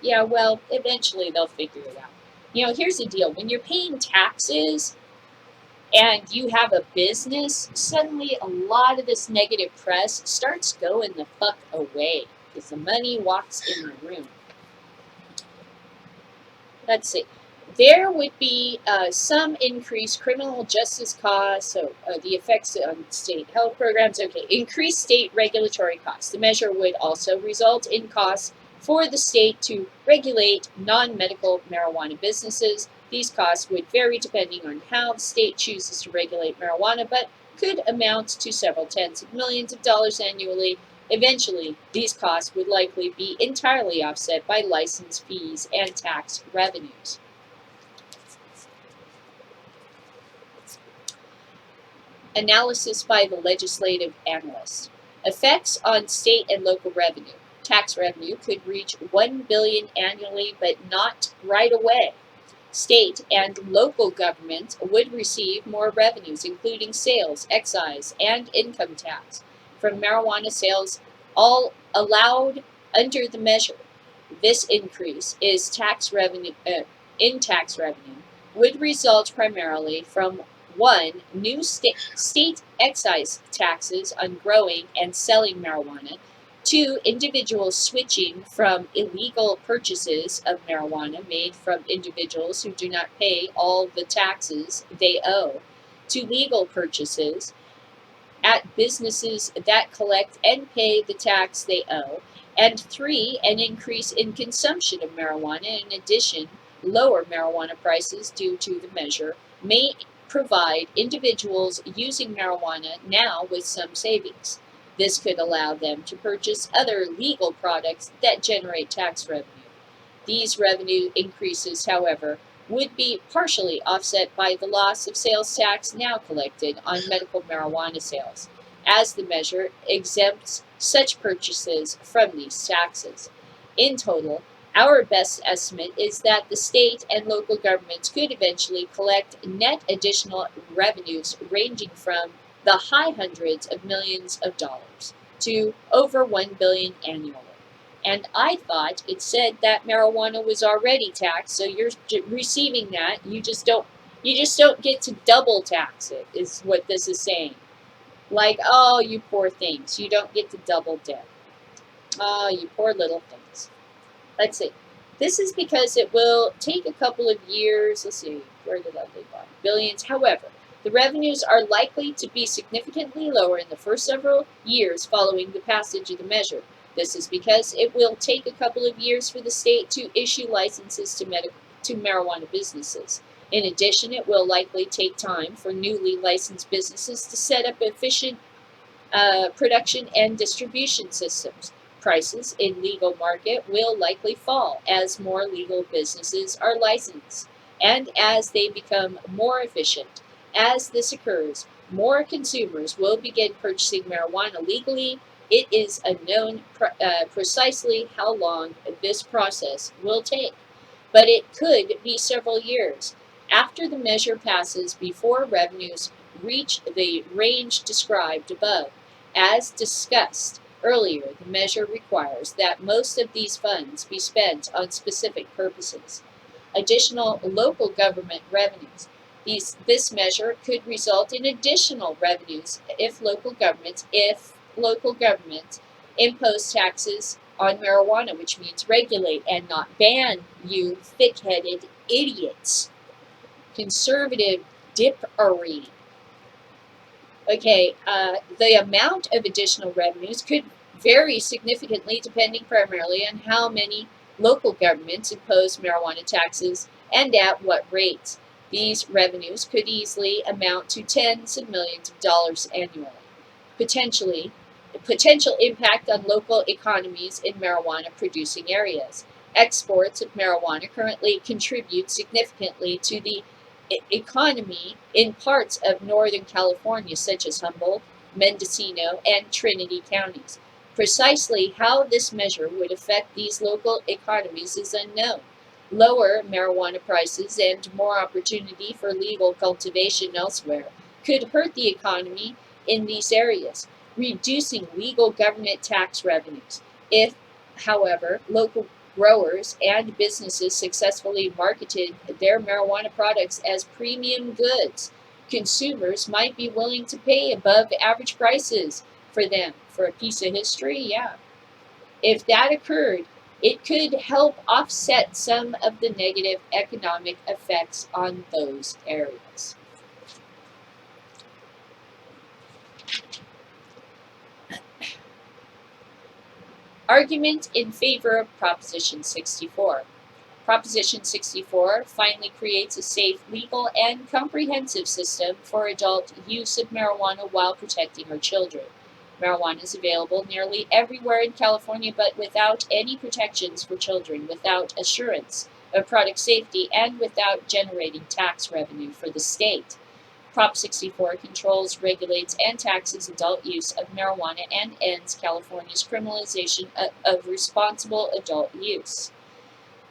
Yeah, well, eventually they'll figure it out. Here's the deal. When you're paying taxes and you have a business, suddenly a lot of this negative press starts going the fuck away because the money walks in the room. Let's see. There would be some increased criminal justice costs, so the effects on state health programs. Okay, increased state regulatory costs. The measure would also result in costs for the state to regulate non-medical marijuana businesses. These costs would vary depending on how the state chooses to regulate marijuana, but could amount to several tens of millions of dollars annually. Eventually, these costs would likely be entirely offset by license fees and tax revenues. Analysis by the legislative analyst. Effects on state and local revenue. Tax revenue could reach $1 billion annually, but not right away. State and local governments would receive more revenues, including sales, excise, and income tax from marijuana sales, all allowed under the measure. This increase is tax revenue would result primarily from one, new state excise taxes on growing and selling marijuana. Two, individuals switching from illegal purchases of marijuana made from individuals who do not pay all the taxes they owe to legal purchases at businesses that collect and pay the tax they owe. And three, an increase in consumption of marijuana. In addition, lower marijuana prices due to the measure may provide individuals using marijuana now with some savings. This could allow them to purchase other legal products that generate tax revenue. These revenue increases, however, would be partially offset by the loss of sales tax now collected on medical marijuana sales, as the measure exempts such purchases from these taxes. In total, our best estimate is that the state and local governments could eventually collect net additional revenues ranging from the high hundreds of millions of dollars to over $1 billion annually. And I thought it said that marijuana was already taxed, so you're receiving that. You just don't get to double tax it, is what this is saying. Like, oh, you poor things, you don't get to double dip. Oh, you poor little things. Let's see. This is because it will take a couple of years. Let's see, where did I leave off? Billions. However, the revenues are likely to be significantly lower in the first several years following the passage of the measure. This is because it will take a couple of years for the state to issue licenses to marijuana businesses. In addition, it will likely take time for newly licensed businesses to set up efficient production and distribution systems. Prices in legal market will likely fall as more legal businesses are licensed and as they become more efficient. As this occurs, more consumers will begin purchasing marijuana legally. It is unknown precisely how long this process will take, but it could be several years after the measure passes before revenues reach the range described above. As discussed earlier, the measure requires that most of these funds be spent on specific purposes. Additional local government revenues. This measure could result in additional revenues if local governments impose taxes on marijuana, which means regulate and not ban, you thick-headed idiots. Conservative dippery. Okay, the amount of additional revenues could vary significantly depending primarily on how many local governments impose marijuana taxes and at what rates. These revenues could easily amount to tens of millions of dollars annually. The potential impact on local economies in marijuana producing areas. Exports of marijuana currently contribute significantly to the economy in parts of Northern California, such as Humboldt, Mendocino, and Trinity counties. Precisely how this measure would affect these local economies is unknown. Lower marijuana prices and more opportunity for legal cultivation elsewhere could hurt the economy in these areas, reducing legal government tax revenues. If, however, local growers and businesses successfully marketed their marijuana products as premium goods, consumers might be willing to pay above average prices for them. For a piece of history, yeah. If that occurred, it could help offset some of the negative economic effects on those areas. Argument in favor of Proposition 64. Proposition 64 finally creates a safe, legal, and comprehensive system for adult use of marijuana while protecting our children. Marijuana is available nearly everywhere in California, but without any protections for children, without assurance of product safety, and without generating tax revenue for the state. Prop 64 controls, regulates, and taxes adult use of marijuana and ends California's criminalization of responsible adult use.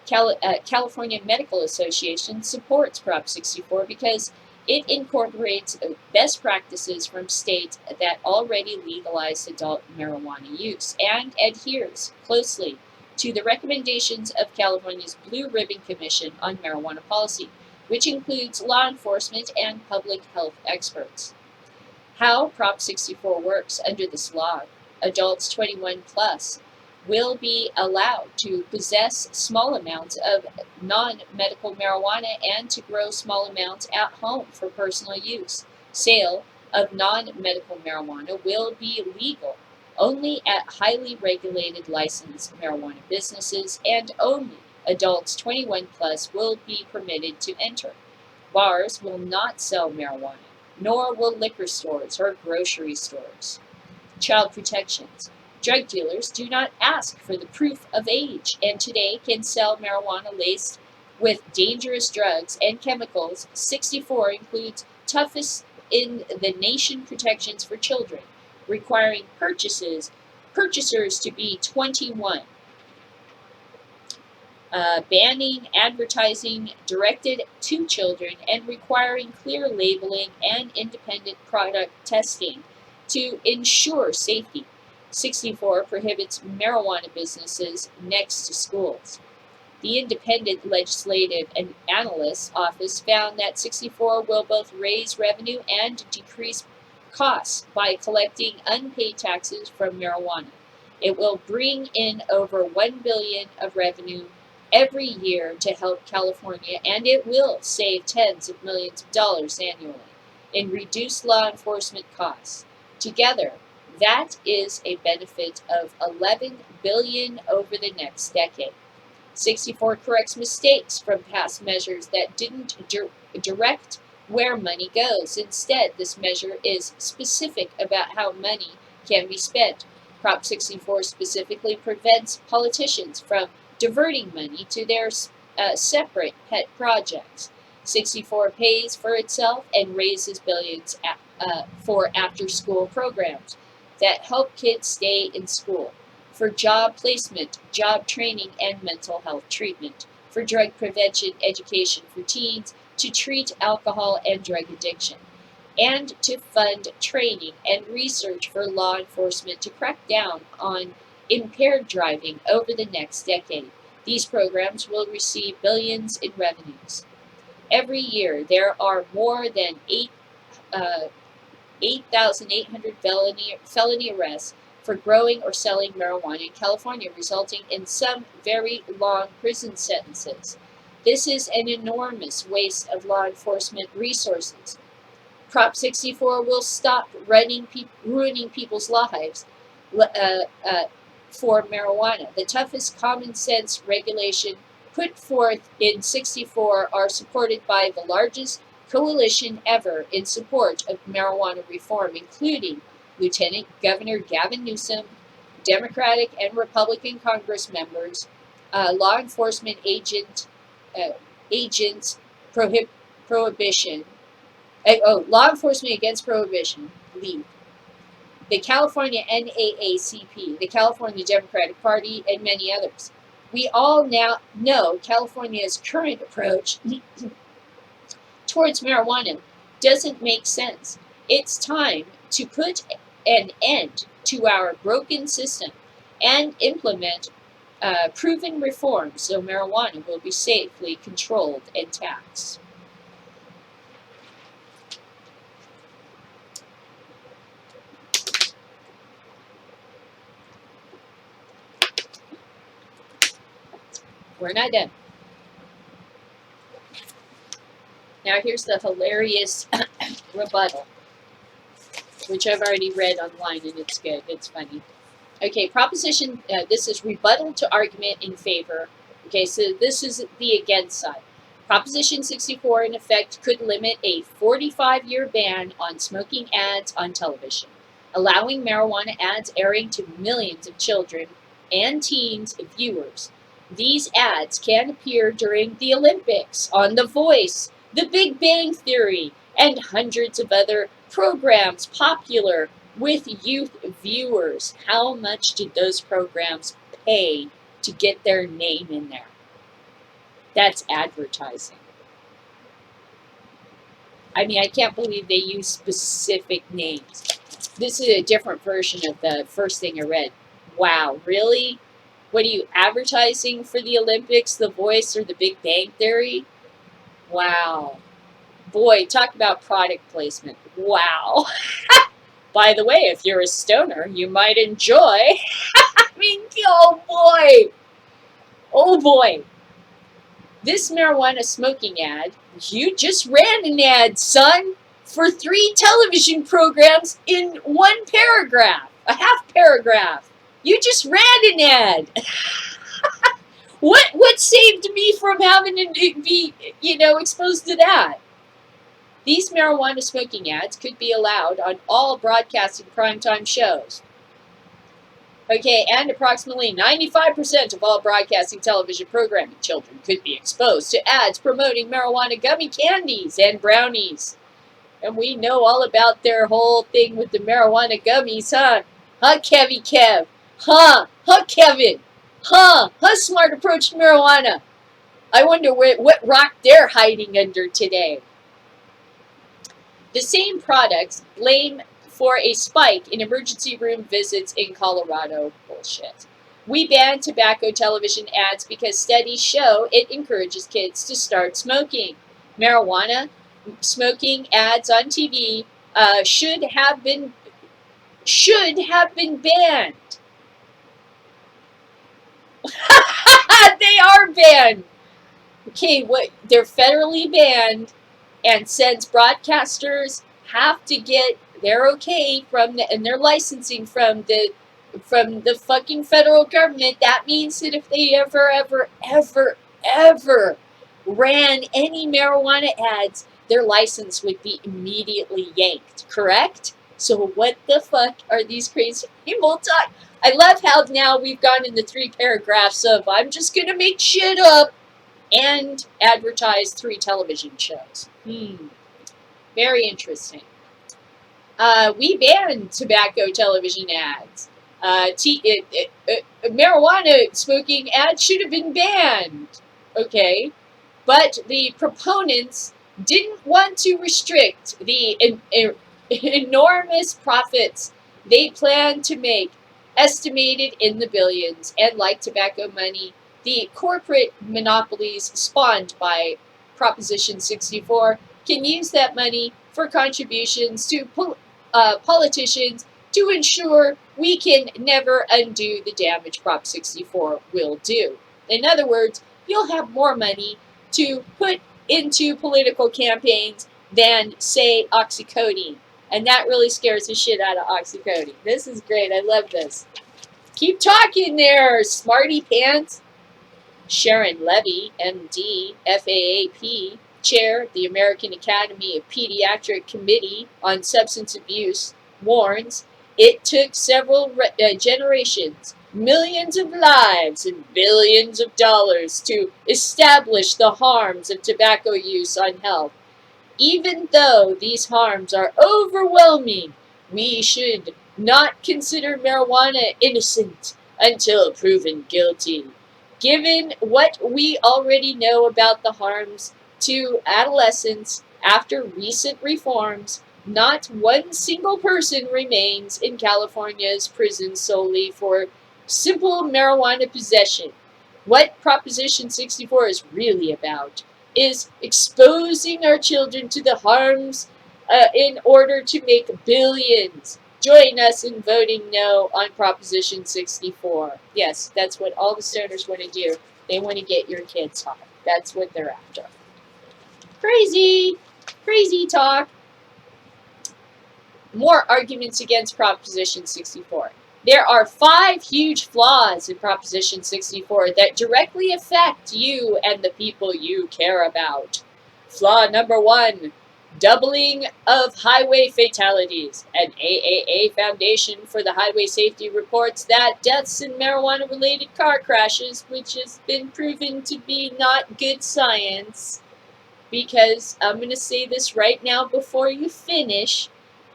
California Medical Association supports Prop 64 because it incorporates best practices from states that already legalized adult marijuana use and adheres closely to the recommendations of California's Blue Ribbon Commission on Marijuana Policy, which includes law enforcement and public health experts. How Prop 64 works under this law: adults 21 plus will be allowed to possess small amounts of non-medical marijuana and to grow small amounts at home for personal use. Sale of non-medical marijuana will be legal only at highly regulated licensed marijuana businesses, and only adults 21 plus will be permitted to enter. Bars will not sell marijuana, nor will liquor stores or grocery stores. Child protections. Drug dealers do not ask for the proof of age and today can sell marijuana laced with dangerous drugs and chemicals. 64 includes toughest in the nation protections for children, requiring purchasers to be 21. Banning advertising directed to children and requiring clear labeling and independent product testing to ensure safety. 64 prohibits marijuana businesses next to schools. The Independent Legislative and Analyst's Office found that 64 will both raise revenue and decrease costs by collecting unpaid taxes from marijuana. It will bring in over $1 billion of revenue every year to help California, and it will save tens of millions of dollars annually in reduced law enforcement costs. Together, that is a benefit of $11 billion over the next decade. 64 corrects mistakes from past measures that didn't direct where money goes. Instead, this measure is specific about how money can be spent. Prop 64 specifically prevents politicians from diverting money to their separate pet projects. 64 pays for itself and raises billions for after-school programs that help kids stay in school, for job placement, job training, and mental health treatment, for drug prevention education for teens, to treat alcohol and drug addiction, and to fund training and research for law enforcement to crack down on impaired driving over the next decade. These programs will receive billions in revenues. Every year, there are more than 8,800 felony arrests for growing or selling marijuana in California, resulting in some very long prison sentences. This is an enormous waste of law enforcement resources. Prop 64 will stop ruining people's lives for marijuana. The toughest common sense regulation put forth in 64 are supported by the largest coalition ever in support of marijuana reform, including Lieutenant Governor Gavin Newsom, Democratic and Republican Congress members, law enforcement agents Law Enforcement Against Prohibition, LEAD, the California NAACP, the California Democratic Party, and many others. We all now know California's current approach towards marijuana doesn't make sense. It's time to put an end to our broken system and implement proven reforms so marijuana will be safely controlled and taxed. We're not done. Now here's the hilarious rebuttal, which I've already read online, and it's good. It's funny. Okay, proposition, this is rebuttal to argument in favor. Okay, so this is the against side. Proposition 64, in effect, could limit a 45-year ban on smoking ads on television, allowing marijuana ads airing to millions of children and teens viewers. These ads can appear during the Olympics, on The Voice, The Big Bang Theory, and hundreds of other programs popular with youth viewers. How much did those programs pay to get their name in there? That's advertising. I mean, I can't believe they use specific names. This is a different version of the first thing I read. Wow, really? What are you advertising for the Olympics, The Voice, or The Big Bang Theory? Wow. Boy, talk about product placement. Wow. By the way, if you're a stoner, you might enjoy. I mean, oh boy. Oh boy. This marijuana smoking ad, you just ran an ad, son, for 3 television programs in 1 paragraph, a half paragraph. You just ran an ad. What saved me from having to be, exposed to that? These marijuana smoking ads could be allowed on all broadcasting primetime shows. Okay, and approximately 95% of all broadcasting television programming, children could be exposed to ads promoting marijuana gummy candies and brownies. And we know all about their whole thing with the marijuana gummies, huh? Huh, Kevy Kev? Huh, Kevin? Huh, smart approach to marijuana. I wonder what rock they're hiding under today. The same products blame for a spike in emergency room visits in Colorado. Bullshit. We ban tobacco television ads because studies show it encourages kids to start smoking. Marijuana smoking ads on TV should have been banned. They are banned. Okay, they're federally banned, and since broadcasters have to get their okay and their licensing from the fucking federal government, that means that if they ever ran any marijuana ads, their license would be immediately yanked, correct? So what the fuck are these crazy people talking? I love how now we've gone into 3 paragraphs of I'm just gonna make shit up and advertise 3 television shows. Very interesting. We banned tobacco television ads. Marijuana smoking ads should have been banned. Okay. But the proponents didn't want to restrict the enormous profits they plan to make, estimated in the billions, and like tobacco money, the corporate monopolies spawned by Proposition 64 can use that money for contributions to politicians to ensure we can never undo the damage Prop 64 will do. In other words, you'll have more money to put into political campaigns than, say, oxycodone. And that really scares the shit out of oxycodone. This is great. I love this. Keep talking there, smarty pants. Sharon Levy, MD, FAAP, Chair, the American Academy of Pediatric Committee on Substance Abuse, warns it took several generations, millions of lives, and billions of dollars to establish the harms of tobacco use on health. Even though these harms are overwhelming, we should not consider marijuana innocent until proven guilty. Given what we already know about the harms to adolescents after recent reforms, not one single person remains in California's prisons solely for simple marijuana possession. What Proposition 64 is really about is exposing our children to the harms in order to make billions. Join us in voting no on Proposition 64. Yes, that's what all the stoners want to do. They want to get your kids high. That's what they're after. Crazy! Crazy talk. More arguments against Proposition 64. There are 5 huge flaws in Proposition 64 that directly affect you and the people you care about. Flaw number 1, doubling of highway fatalities. An AAA Foundation for the Highway Safety reports that deaths in marijuana-related car crashes, which has been proven to be not good science, because I'm going to say this right now before you finish,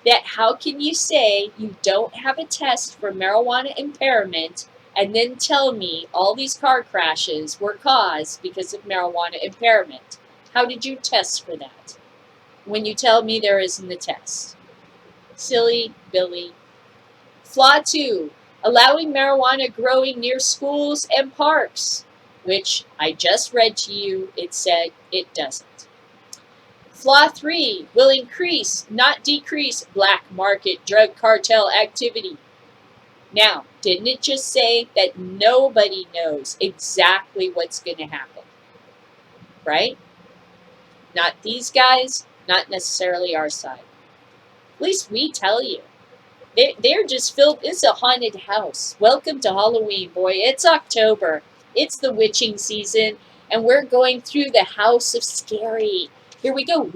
that how can you say you don't have a test for marijuana impairment and then tell me all these car crashes were caused because of marijuana impairment? How did you test for that when you tell me there isn't a test? Silly Billy. Flaw 2, allowing marijuana growing near schools and parks, which I just read to you. It said it doesn't. Flaw 3, will increase, not decrease, black market drug cartel activity. Now, didn't it just say that nobody knows exactly what's going to happen? Right? Not these guys, not necessarily our side. At least we tell you. They're just filled. It's a haunted house. Welcome to Halloween, boy. It's October. It's the witching season, and we're going through the house of scary. Here we go.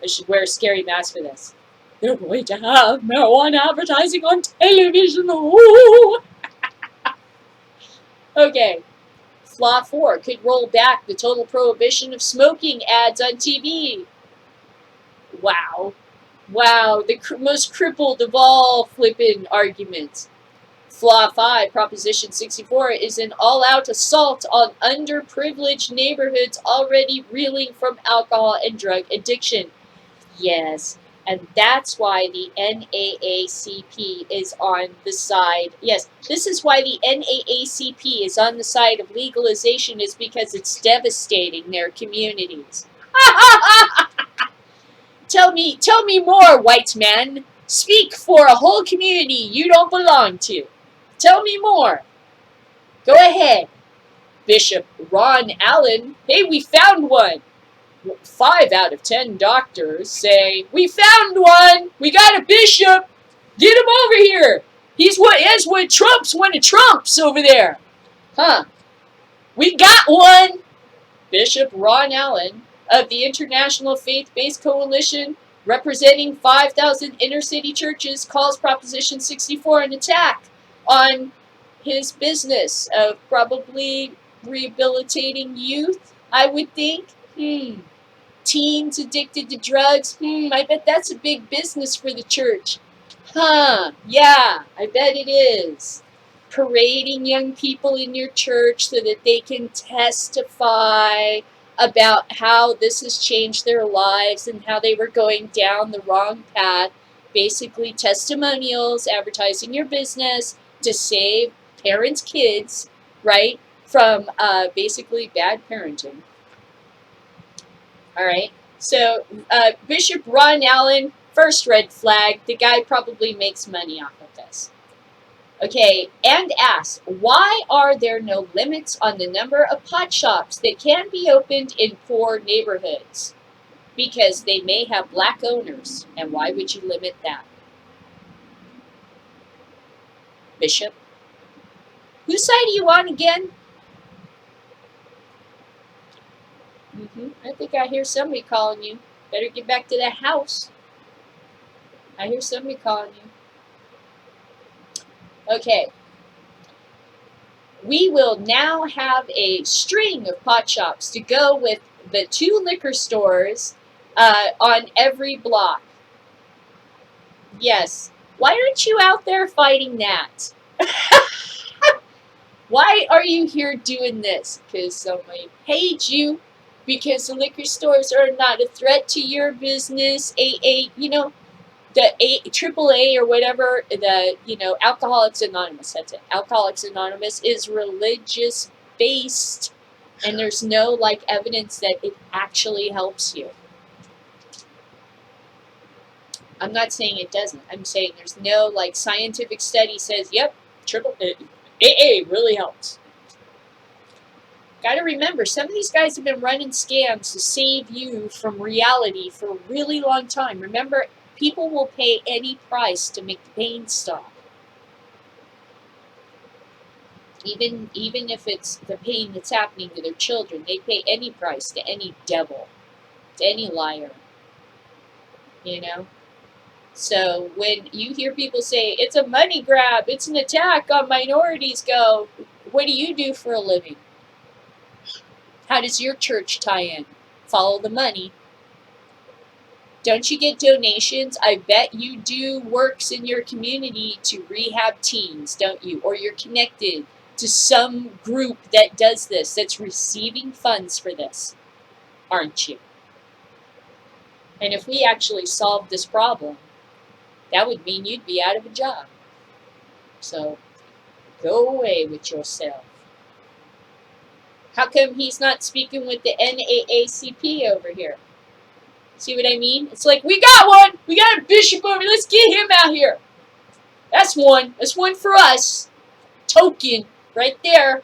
I should wear a scary mask for this. They're going to have marijuana advertising on television. Okay. Flaw 4, could roll back the total prohibition of smoking ads on TV. Wow. Wow, the most crippled of all flippin' arguments. Flaw 5, Proposition 64, is an all-out assault on underprivileged neighborhoods already reeling from alcohol and drug addiction. Yes, and that's why the NAACP is on the side. Yes, this is why the NAACP is on the side of legalization, is because it's devastating their communities. Tell me more, white man. Speak for a whole community you don't belong to. Tell me more. Go ahead. Bishop Ron Allen, hey, we found one. 5 out of 10 doctors say, we found one. We got a bishop. Get him over here. He's one of Trump's over there. Huh. We got one. Bishop Ron Allen of the International Faith-Based Coalition, representing 5,000 inner-city churches, calls Proposition 64 an attack on his business of probably rehabilitating youth, I would think. Teens addicted to drugs. I bet that's a big business for the church. Yeah, I bet it is. Parading young people in your church so that they can testify about how this has changed their lives and how they were going down the wrong path. Basically, testimonials, advertising your business to save parents' kids, right, from basically bad parenting. All right, so Bishop Ron Allen, first red flag, the guy probably makes money off of this. Okay, and asks, why are there no limits on the number of pot shops that can be opened in poor neighborhoods? Because they may have black owners, and why would you limit that? Bishop? Whose side are you on again? I think I hear somebody calling you. Better get back to the house. I hear somebody calling you. Okay. We will now have a string of pot shops to go with the 2 liquor stores on every block. Yes. Why aren't you out there fighting that? Why are you here doing this? Because somebody paid you. Because the liquor stores are not a threat to your business. You know, the AAA or whatever, the, Alcoholics Anonymous, that's it. Alcoholics Anonymous is religious based, and there's no like evidence that it actually helps you. I'm not saying it doesn't. I'm saying there's no like scientific study says, yep, AA really helps. Got to remember, some of these guys have been running scams to save you from reality for a really long time. Remember, people will pay any price to make the pain stop. Even if it's the pain that's happening to their children, they pay any price to any devil, to any liar. So when you hear people say, it's a money grab, it's an attack on minorities, go, what do you do for a living? How does your church tie in? Follow the money. Don't you get donations? I bet you do works in your community to rehab teens, don't you? Or you're connected to some group that does this, that's receiving funds for this, aren't you? And if we actually solved this problem, that would mean you'd be out of a job. So, go away with yourself. How come he's not speaking with the NAACP over here? See what I mean? It's like, we got one! We got a bishop over here! Let's get him out here! That's one. That's one for us. Token. Right there.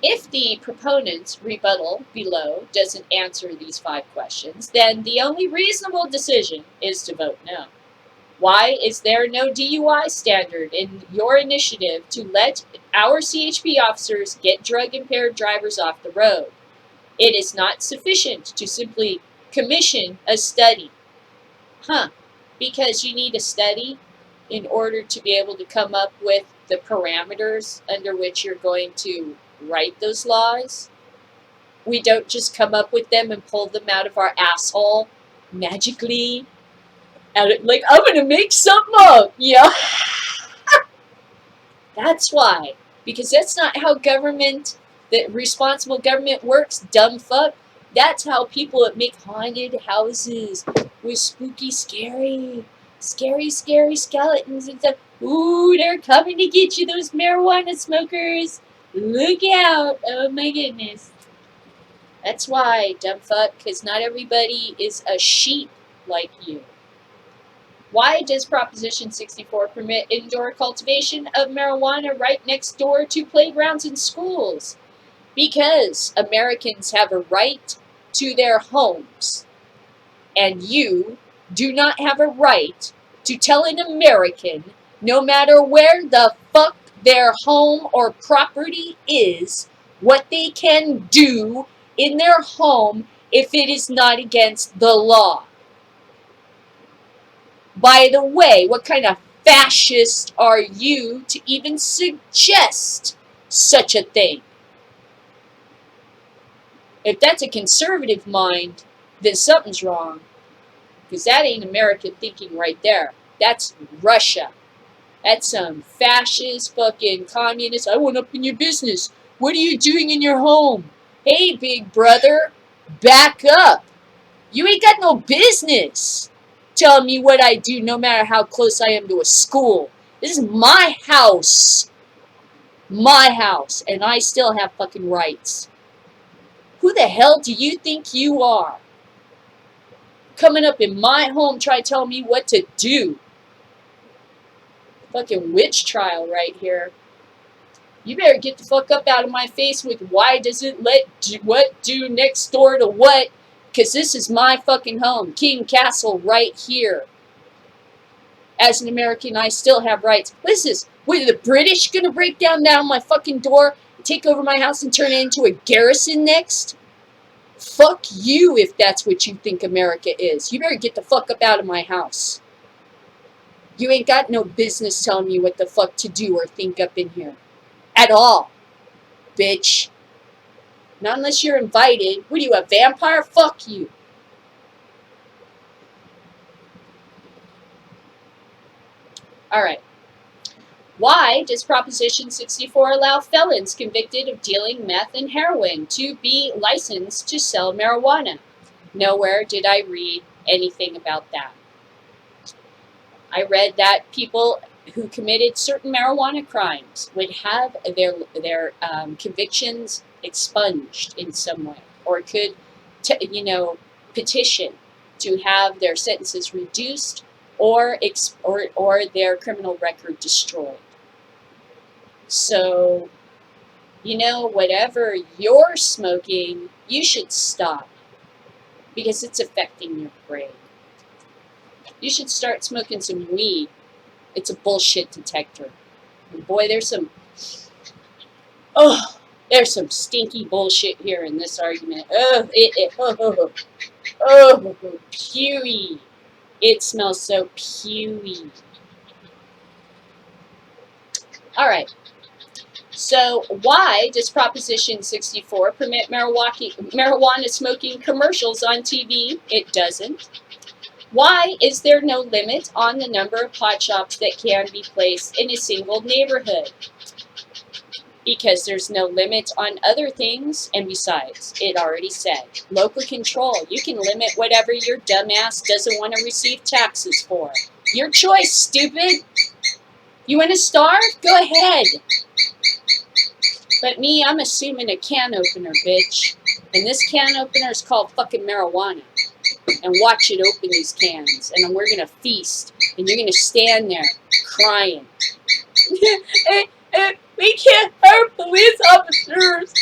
If the proponent's rebuttal below doesn't answer these 5 questions, then the only reasonable decision is to vote no. Why is there no DUI standard in your initiative to let our CHP officers get drug-impaired drivers off the road? It is not sufficient to simply commission a study. Because you need a study in order to be able to come up with the parameters under which you're going to write those laws. We don't just come up with them and pull them out of our asshole magically. Like, I'm going to make something up, That's why. Because that's not how the responsible government works, dumb fuck. That's how people that make haunted houses with spooky, scary skeletons and stuff. Ooh, they're coming to get you, those marijuana smokers. Look out. Oh my goodness. That's why, dumb fuck, because not everybody is a sheep like you. Why does Proposition 64 permit indoor cultivation of marijuana right next door to playgrounds and schools? Because Americans have a right to their homes, and you do not have a right to tell an American, no matter where the fuck their home or property is, what they can do in their home if it is not against the law. By the way, what kind of fascist are you to even suggest such a thing? If that's a conservative mind, then something's wrong. Because that ain't American thinking right there. That's Russia. That's some fascist fucking communist. I want up in your business. What are you doing in your home? Hey, big brother, back up. You ain't got no business telling me what I do, no matter how close I am to a school. This is my house. My house. And I still have fucking rights. Who the hell do you think you are? Coming up in my home trying to tell me what to do. Fucking witch trial right here. You better get the fuck up out of my face with why does it let what do next door to what? Because this is my fucking home. King Castle right here. As an American, I still have rights. What is this? What, are the British going to break down my fucking door, take over my house, and turn it into a garrison next? Fuck you if that's what you think America is. You better get the fuck up out of my house. You ain't got no business telling me what the fuck to do or think up in here. At all. Bitch. Not unless you're invited. What are you, a vampire? Fuck you. Alright. Why does Proposition 64 allow felons convicted of dealing meth and heroin to be licensed to sell marijuana? Nowhere did I read anything about that. I read that people who committed certain marijuana crimes would have their convictions expunged in some way, or could, petition to have their sentences reduced or their criminal record destroyed. So, whatever you're smoking, you should stop because it's affecting your brain. You should start smoking some weed. It's a bullshit detector. And boy, there's some stinky bullshit here in this argument. Pewy. It smells so pewy. All right. So why does Proposition 64 permit marijuana smoking commercials on TV? It doesn't. Why is there no limit on the number of pot shops that can be placed in a single neighborhood? Because there's no limit on other things, and besides, it already said, local control. You can limit whatever your dumbass doesn't want to receive taxes for. Your choice, stupid. You want to starve? Go ahead. But me, I'm assuming a can opener, bitch. And this can opener is called fucking marijuana. And watch it open these cans. And then we're going to feast. And you're going to stand there crying. We can't hire police officers.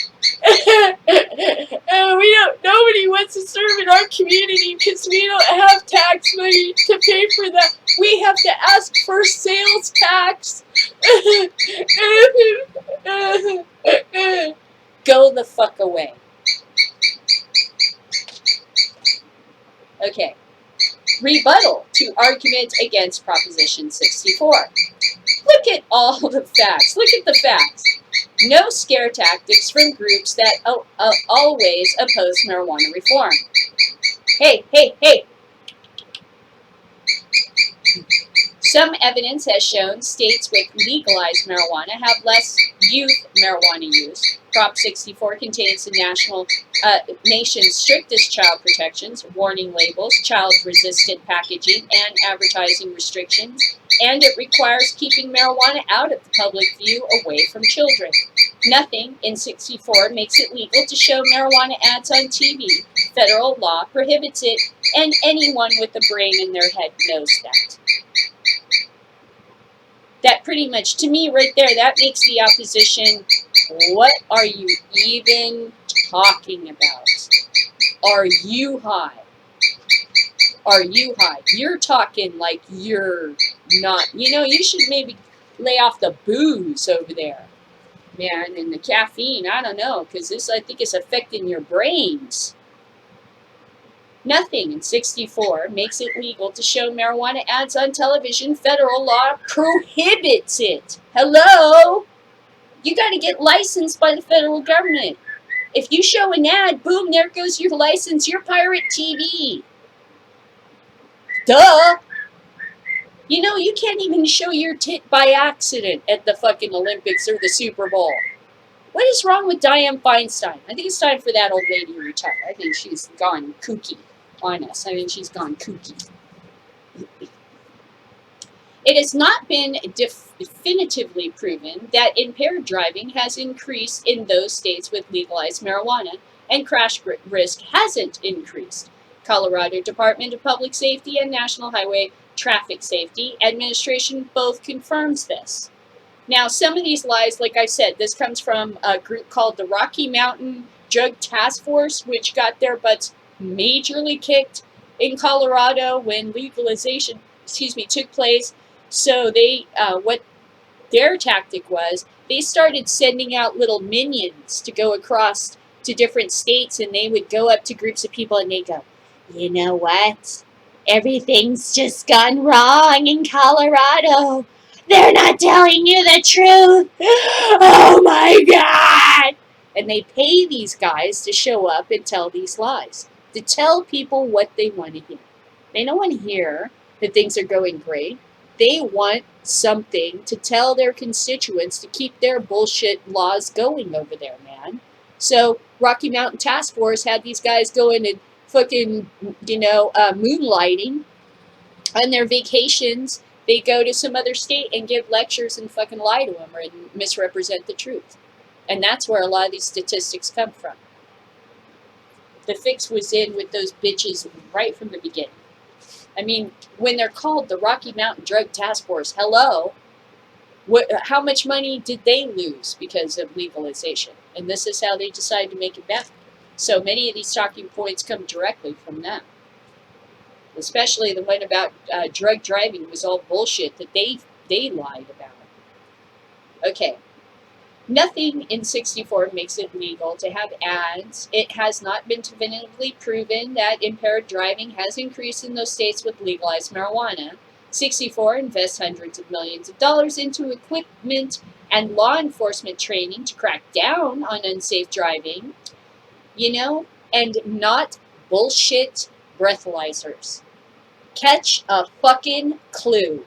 Nobody wants to serve in our community because we don't have tax money to pay for that. We have to ask for sales tax. Go the fuck away. Okay. Rebuttal to argument against Proposition 64. Look at all the facts. Look at the facts. No scare tactics from groups that always oppose marijuana reform. Hey. Some evidence has shown states with legalized marijuana have less youth marijuana use. Prop 64 contains the nation's strictest child protections, warning labels, child-resistant packaging, and advertising restrictions, and it requires keeping marijuana out of the public view away from children. Nothing in 64 makes it legal to show marijuana ads on TV. Federal law prohibits it, and anyone with a brain in their head knows that. That pretty much, to me right there, that makes the opposition, what are you even talking about? Are you high? Are you high? You're talking like you're not. You should maybe lay off the booze over there, man, and the caffeine. I don't know, because this, I think, is affecting your brains. Nothing in 64 makes it legal to show marijuana ads on television. Federal law prohibits it. Hello? You got to get licensed by the federal government. If you show an ad, boom, there goes your license. You're pirate TV. Duh. You can't even show your tit by accident at the fucking Olympics or the Super Bowl. What is wrong with Dianne Feinstein? I think it's time for that old lady to retire. I think she's gone kooky on us. She's gone kooky. It has not been definitively proven that impaired driving has increased in those states with legalized marijuana, and crash risk hasn't increased. Colorado Department of Public Safety and National Highway Traffic Safety Administration both confirms this. Now, some of these lies, like I said, this comes from a group called the Rocky Mountain Drug Task Force, which got their butts majorly kicked in Colorado when legalization, took place. So they, what their tactic was, they started sending out little minions to go across to different states, and they would go up to groups of people and they go, you know what? Everything's just gone wrong in Colorado. They're not telling you the truth. Oh my God. And they pay these guys to show up and tell these lies, to tell people what they want to hear. They don't want to hear that things are going great. They want something to tell their constituents to keep their bullshit laws going over there, man. So Rocky Mountain Task Force had these guys go in and fucking, moonlighting. On their vacations, they go to some other state and give lectures and fucking lie to them or misrepresent the truth. And that's where a lot of these statistics come from. The fix was in with those bitches right from the beginning. I mean, when they're called the Rocky Mountain Drug Task Force, hello, how much money did they lose because of legalization? And this is how they decided to make it back. So many of these talking points come directly from them. Especially the one about drug driving was all bullshit that they lied about. Okay. Nothing in 64 makes it legal to have ads. It has not been definitively proven that impaired driving has increased in those states with legalized marijuana. 64 invests hundreds of millions of dollars into equipment and law enforcement training to crack down on unsafe driving, and not bullshit breathalyzers. Catch a fucking clue.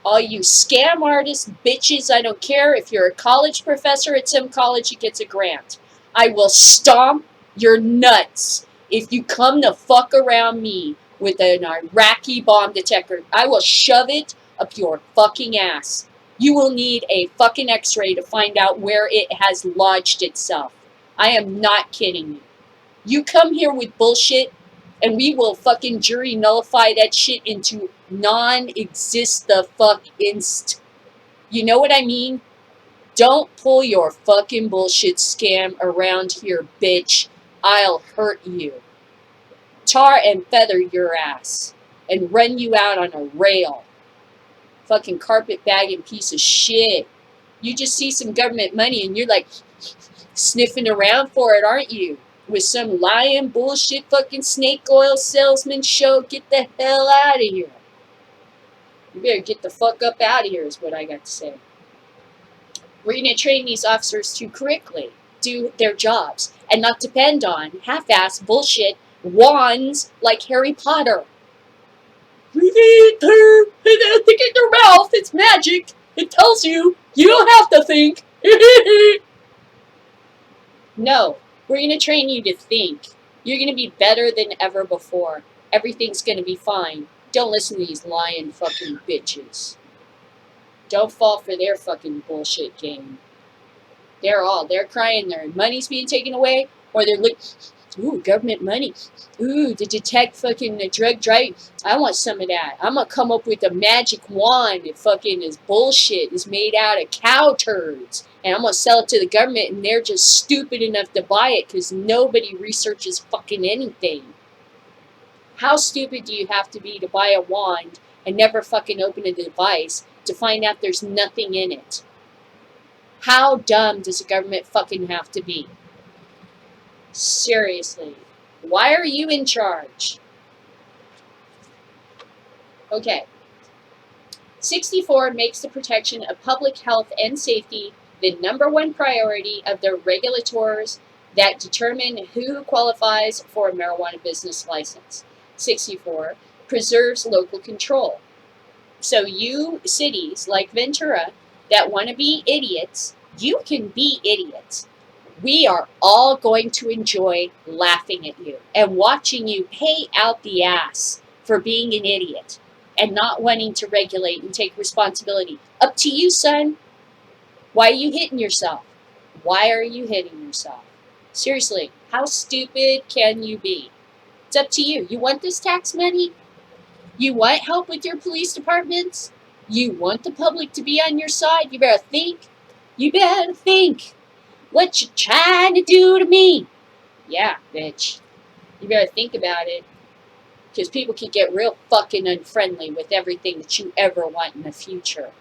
All you scam artist bitches, I don't care if you're a college professor at some college that gets a grant. I will stomp your nuts if you come to fuck around me with an Iraqi bomb detector. I will shove it up your fucking ass. You will need a fucking x-ray to find out where it has lodged itself. I am not kidding you. You come here with bullshit, and we will fucking jury nullify that shit into non-exist the fuck inst. You know what I mean? Don't pull your fucking bullshit scam around here, bitch. I'll hurt you. Tar and feather your ass. And run you out on a rail. Fucking carpetbagging piece of shit. You just see some government money and you're like sniffing around for it, aren't you? With some lying bullshit fucking snake oil salesman show. Get the hell out of here. You better get the fuck up out of here is what I got to say. We're going to train these officers to correctly do their jobs and not depend on half-ass bullshit wands like Harry Potter. Think in their mouth, it's magic. It tells you, you don't have to think. No. We're going to train you to think. You're going to be better than ever before. Everything's going to be fine. Don't listen to these lying fucking bitches. Don't fall for their fucking bullshit game. They're crying their money's being taken away, or they're like, ooh, government money. Ooh, to detect fucking the drug driving. I want some of that. I'm going to come up with a magic wand that fucking is bullshit. Is made out of cow turds. And I'm going to sell it to the government, and they're just stupid enough to buy it because nobody researches fucking anything. How stupid do you have to be to buy a wand and never fucking open a device to find out there's nothing in it? How dumb does the government fucking have to be? Seriously. Why are you in charge? Okay. 64 makes the protection of public health and safety the number one priority of the regulators that determine who qualifies for a marijuana business license. 64 preserves local control. So you cities like Ventura that want to be idiots, you can be idiots. We are all going to enjoy laughing at you and watching you pay out the ass for being an idiot and not wanting to regulate and take responsibility. Up to you, son. Why are you hitting yourself? Why are you hitting yourself? Seriously, how stupid can you be? It's up to you. You want this tax money? You want help with your police departments? You want the public to be on your side? You better think. You better think. What you trying to do to me? Yeah, bitch. You better think about it. Because people can get real fucking unfriendly with everything that you ever want in the future.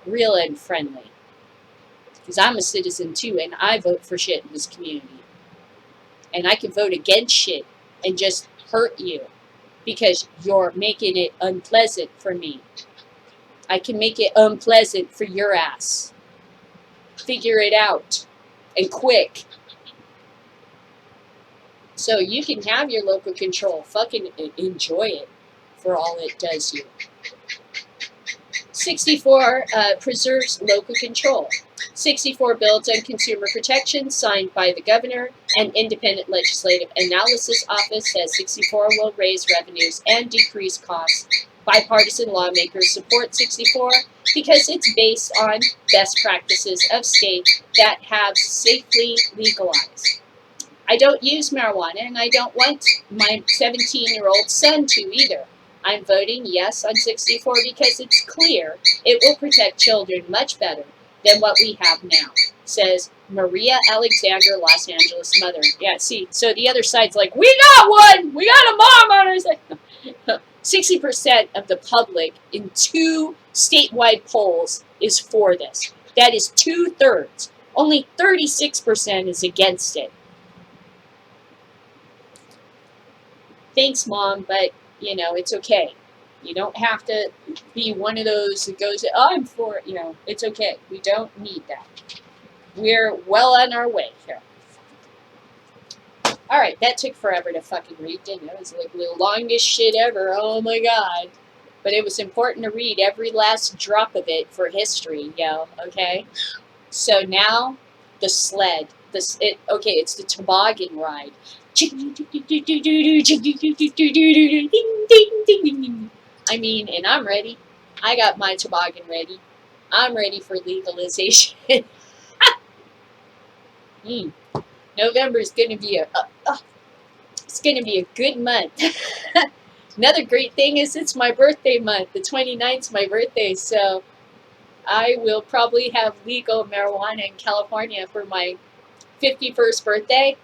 Real unfriendly. Because I'm a citizen too, and I vote for shit in this community. And I can vote against shit and just hurt you because you're making it unpleasant for me. I can make it unpleasant for your ass. Figure it out. And quick. So you can have your local control. Fucking enjoy it for all it does you. 64 preserves local control. 64 bills on consumer protection signed by the governor and independent legislative analysis office says 64 will raise revenues and decrease costs. Bipartisan lawmakers support 64 because it's based on best practices of states that have safely legalized. I don't use marijuana, and I don't want my 17-year-old son to either. I'm voting yes on 64 because it's clear it will protect children much better than what we have now, says Maria Alexander, Los Angeles mother. Yeah, see, so the other side's like, we got one! We got a mom on our side. 60% of the public in 2 statewide polls is for this. That is 2/3. Only 36% is against it. Thanks, Mom, but, you know, it's okay. You don't have to be one of those that goes, oh, I'm for it. You know, it's okay. We don't need that. We're well on our way here. All right, that took forever to fucking read, didn't it? It was like the longest shit ever. Oh, my God. But it was important to read every last drop of it for history, yo, okay? So now, the sled. It's the toboggan ride. I mean, and I'm ready. I got my toboggan ready. I'm ready for legalization. November is going to be it's going to be a good month. Another great thing is it's my birthday month. The 29th is my birthday, so I will probably have legal marijuana in California for my 51st birthday.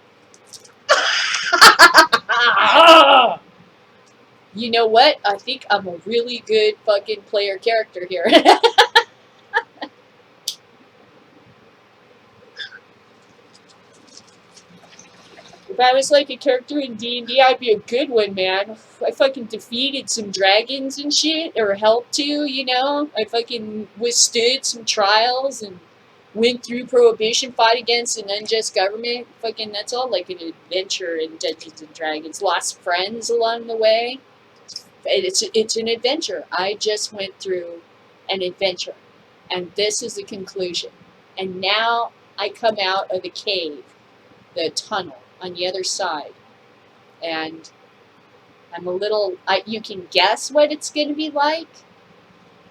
You know what? I think I'm a really good fucking player character here. If I was like a character in D&D, I'd be a good one, man. I fucking defeated some dragons and shit, or helped to, you know? I fucking withstood some trials and went through Prohibition, fought against an unjust government. Fucking, that's all like an adventure in Dungeons and Dragons. Lost friends along the way. It's an adventure. I just went through an adventure. And this is the conclusion. And now I come out of the cave, the tunnel, on the other side. And I'm a little, you can guess what it's going to be like,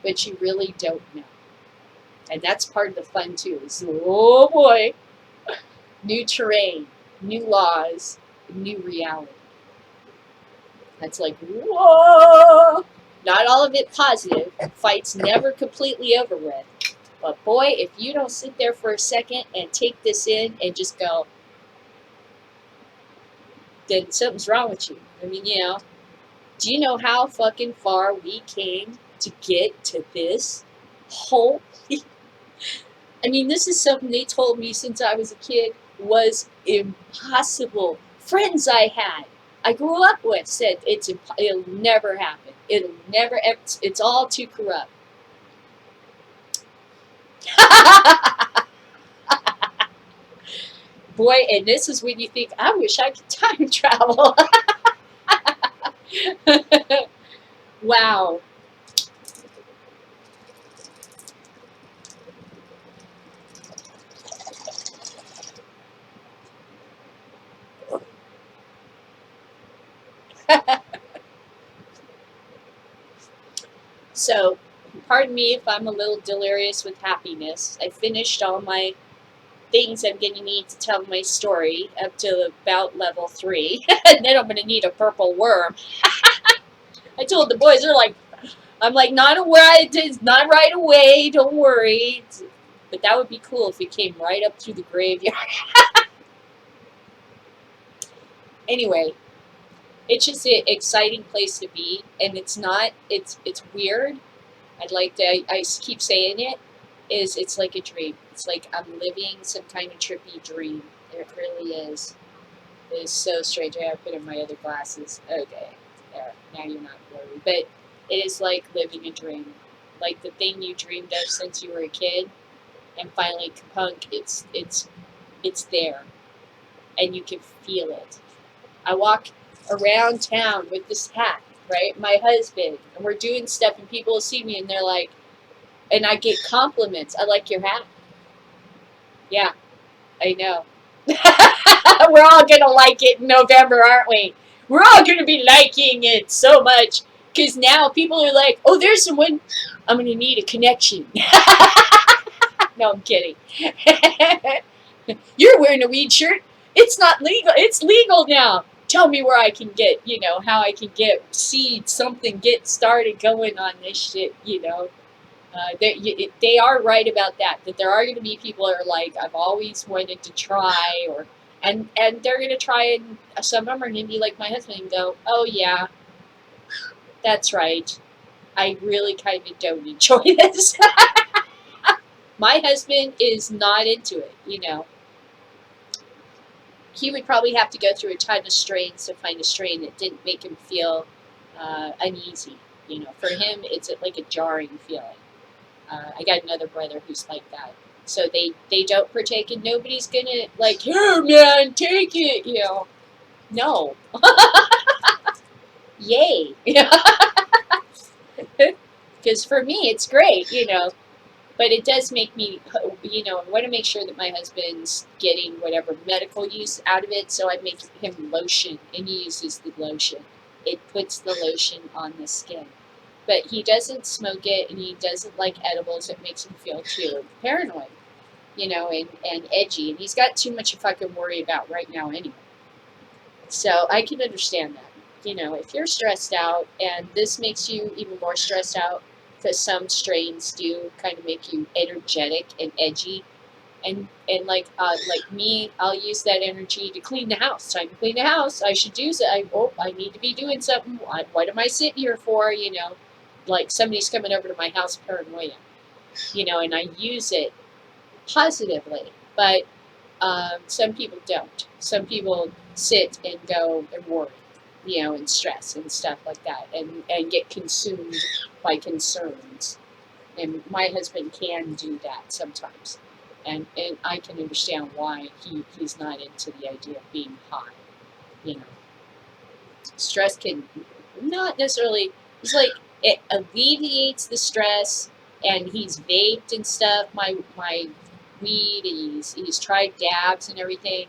but you really don't know. And that's part of the fun too, is, oh boy, new terrain, new laws, new reality. That's like, whoa! Not all of it positive. Fight's never completely over with. But boy, if you don't sit there for a second and take this in and just go, then something's wrong with you. I mean, you know, do you know how fucking far we came to get to this? Holy. I mean, this is something they told me since I was a kid was impossible. Friends I had, I grew up with, said it'll never happen. It'll never, it's all too corrupt. Boy, and this is when you think, I wish I could time travel. Wow. So, pardon me if I'm a little delirious with happiness. I finished all my things I'm going to need to tell my story up to about level 3. And then I'm going to need a purple worm. I told the boys, they're like, I'm like, not right away, don't worry. But that would be cool if it came right up through the graveyard. Anyway, it's just an exciting place to be, and it's weird. I keep saying it, it's like a dream. It's like I'm living some kind of trippy dream. It really is. It is so strange. I have to put in my other glasses. Okay, there. Now you're not worried. But it is like living a dream. Like the thing you dreamed of since you were a kid, and finally, kapunk, it's there, and you can feel it. I walk around town with this hat, right? My husband, and we're doing stuff, and people will see me, and they're like, and I get compliments. I like your hat. Yeah, I know. We're all going to like it in November, aren't we? We're all going to be liking it so much because now people are like, oh, there's someone, I'm going to need a connection. No, I'm kidding. You're wearing a weed shirt. It's not legal. It's legal now. Tell me where I can get, how I can get seeds, something, get started going on this shit, they are right about that there are going to be people that are like, I've always wanted to try, and they're going to try, and some of them are going to be like my husband and go, oh yeah, that's right. I really kind of don't enjoy this. My husband is not into it. He would probably have to go through a ton of strains to find a strain that didn't make him feel uneasy. For him, it's like a jarring feeling. I got another brother who's like that. So they don't partake, and nobody's gonna like, here, man, take it. No. Yay. Because for me, it's great. But it does make me, I want to make sure that my husband's getting whatever medical use out of it. So I make him lotion, and he uses the lotion. It puts the lotion on the skin. But he doesn't smoke it, and he doesn't like edibles. It makes him feel too paranoid, and edgy. And he's got too much to fucking worry about right now anyway. So I can understand that. If you're stressed out, and this makes you even more stressed out, because some strains do kind of make you energetic and edgy. And like me, I'll use that energy to clean the house. Time to clean the house. I should do so. I need to be doing something. What am I sitting here for? Like somebody's coming over to my house, paranoia. And I use it positively. But some people don't. Some people sit and go and worry, and stress and stuff like that, and get consumed by concerns. And my husband can do that sometimes. And I can understand why he's not into the idea of being high. Stress can not necessarily, it's like it alleviates the stress, and he's vaped and stuff, my weed, and he's tried dabs and everything,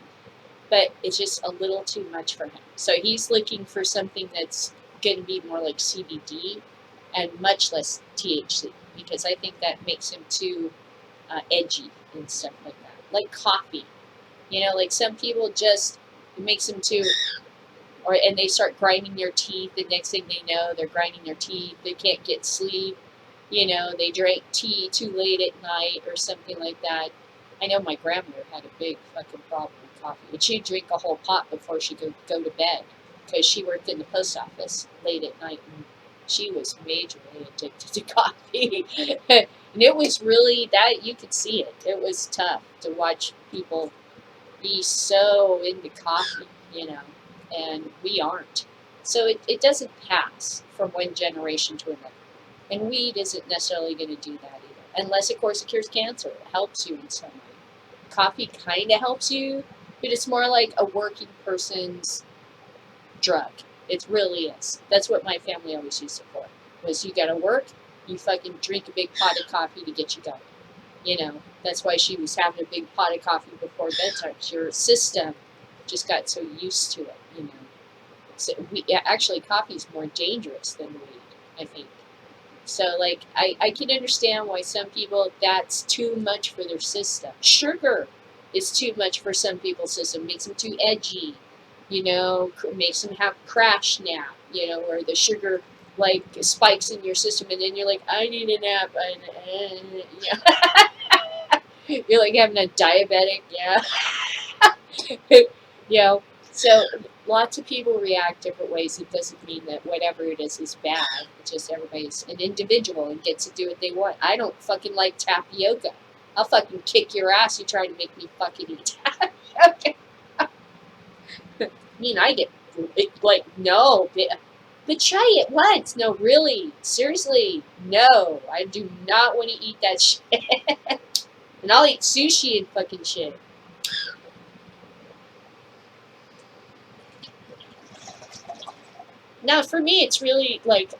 but it's just a little too much for him. So he's looking for something that's going to be more like CBD and much less THC, because I think that makes him too edgy and stuff like that. Like coffee, like some people just, it makes them too, and they start grinding their teeth. The next thing they know, they're grinding their teeth. They can't get sleep. They drank tea too late at night or something like that. I know my grandmother had a big fucking problem with coffee. And she'd drink a whole pot before she could go to bed, because she worked in the post office late at night, and she was majorly addicted to coffee. And it was really that, you could see it. It was tough to watch people be so into coffee, and we aren't. So it doesn't pass from one generation to another. And weed isn't necessarily going to do that either. Unless, of course, it cures cancer. It helps you in some way. Coffee kind of helps you, but it's more like a working person's drug. It really is. That's what my family always used it for. Was you got to work, you fucking drink a big pot of coffee to get you going. That's why she was having a big pot of coffee before bedtime. Your system just got so used to it, So actually, coffee is more dangerous than weed, I think. So, like, I can understand why some people, that's too much for their system. Sugar is too much for some people's system. Makes them too edgy, makes them have crash nap, where the sugar, like, spikes in your system, and then you're like, I need a nap. You're like having a diabetic, So lots of people react different ways. It doesn't mean that whatever it is bad. It's just everybody's an individual and gets to do what they want. I don't fucking like tapioca. I'll fucking kick your ass. You try to make me fucking eat tapioca. I mean, I get like, no, but try it once. No, really, seriously, no. I do not want to eat that shit. And I'll eat sushi and fucking shit. Now, for me, it's really like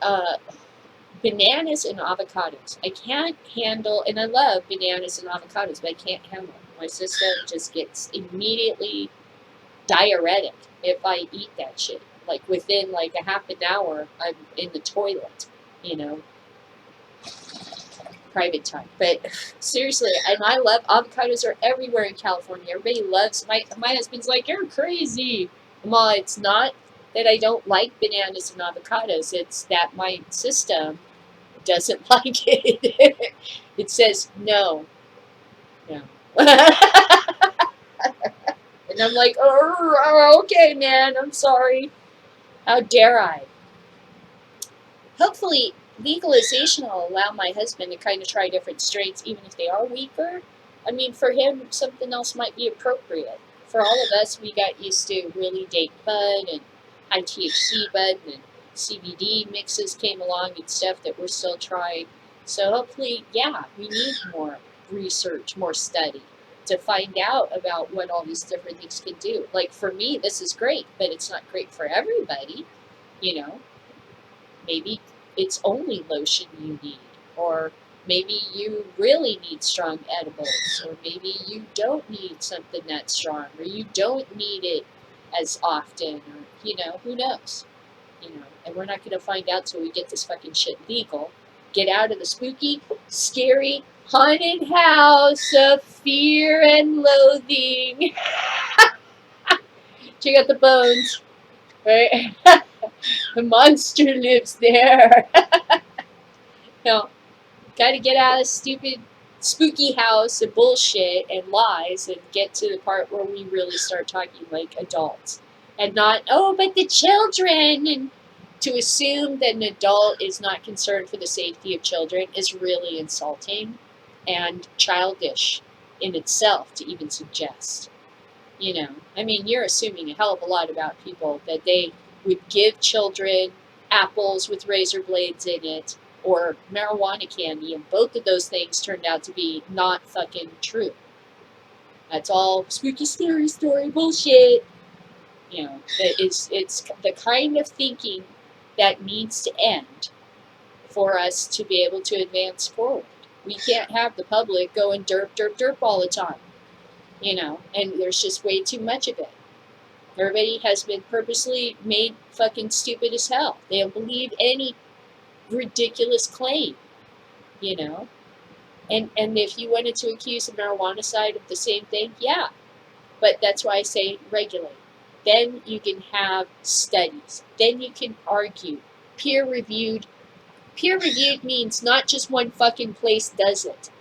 bananas and avocados. I can't handle, and I love bananas and avocados, but I can't handle them. My system just gets immediately diuretic if I eat that shit. Like within like a half an hour, I'm in the toilet, you know. Private time. But seriously, and I love avocados are everywhere in California. Everybody loves my husband's like, you're crazy. Well, it's not that I don't like bananas and avocados, it's that my system doesn't like it. It says no. No. And I'm like, oh, okay, man, I'm sorry. How dare I? Hopefully, legalization will allow my husband to kind of try different strains, even if they are weaker. I mean, for him, something else might be appropriate. For all of us, we got used to really date bud and high THC bud, and CBD mixes came along and stuff that we're still trying. So hopefully, yeah, we need more research, more study to find out about what all these different things can do. Like for me, this is great, but it's not great for everybody, you know. Maybe it's only lotion you need, or maybe you really need strong edibles, or maybe you don't need something that strong, or you don't need it as often, or, you know, who knows? You know, and we're not going to find out till we get this fucking shit legal. Get out of the spooky, scary, haunted house of fear and loathing. Check out the bones, right? The monster lives there. No, gotta get out of stupid, spooky house of bullshit and lies and get to the part where we really start talking like adults. And not, oh, but the children! And to assume that an adult is not concerned for the safety of children is really insulting and childish in itself to even suggest. You know, I mean, you're assuming a hell of a lot about people that they would give children apples with razor blades in it or marijuana candy, and both of those things turned out to be not fucking true. That's all spooky, scary story bullshit. You know, it's the kind of thinking that needs to end for us to be able to advance forward. We can't have the public going derp, derp, derp all the time. You know, and there's just way too much of it. Everybody has been purposely made fucking stupid as hell. They don't believe any ridiculous claim, you know. And if you wanted to accuse the marijuana side of the same thing, yeah. But that's why I say regulate. Then you can have studies. Then you can argue. Peer-reviewed. Peer-reviewed means not just one fucking place does it,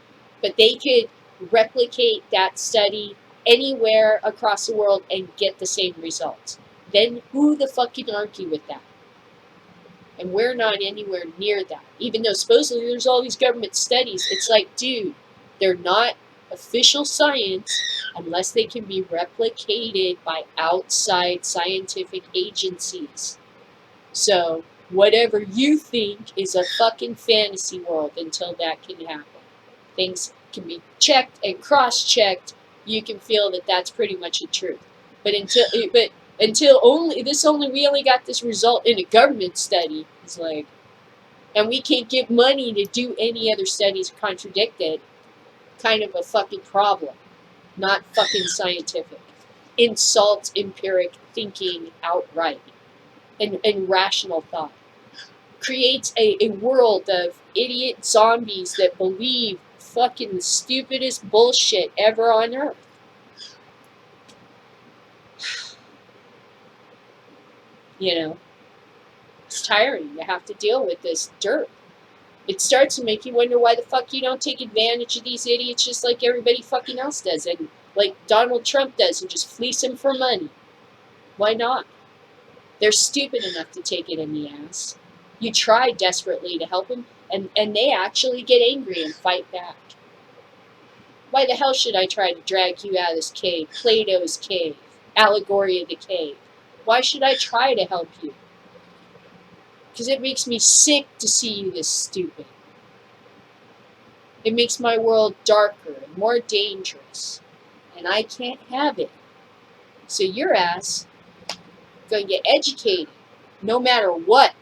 but they could replicate that study anywhere across the world and get the same results. Then who the fuck can argue with that? And we're not anywhere near that. Even though supposedly there's all these government studies, it's like, dude, they're not official science unless they can be replicated by outside scientific agencies. So whatever you think is a fucking fantasy world until that can happen. Things can be checked and cross-checked. You can feel that that's pretty much the truth. But until we only got this result in a government study. It's like, and we can't give money to do any other studies contradict it. Kind of a fucking problem. Not fucking scientific. Insults empiric thinking outright. And rational thought. Creates a world of idiot zombies that believe fucking the stupidest bullshit ever on earth. You know, it's tiring to have to deal with this dirt. It starts to make you wonder why the fuck you don't take advantage of these idiots just like everybody fucking else does, and like Donald Trump does, and just fleece them for money. Why not? They're stupid enough to take it in the ass. You try desperately to help them, and they actually get angry and fight back. Why the hell should I try to drag you out of this cave, Plato's cave, allegory of the cave? Why should I try to help you? Because it makes me sick to see you this stupid. It makes my world darker and more dangerous, and I can't have it. So your ass is going to get educated, no matter what.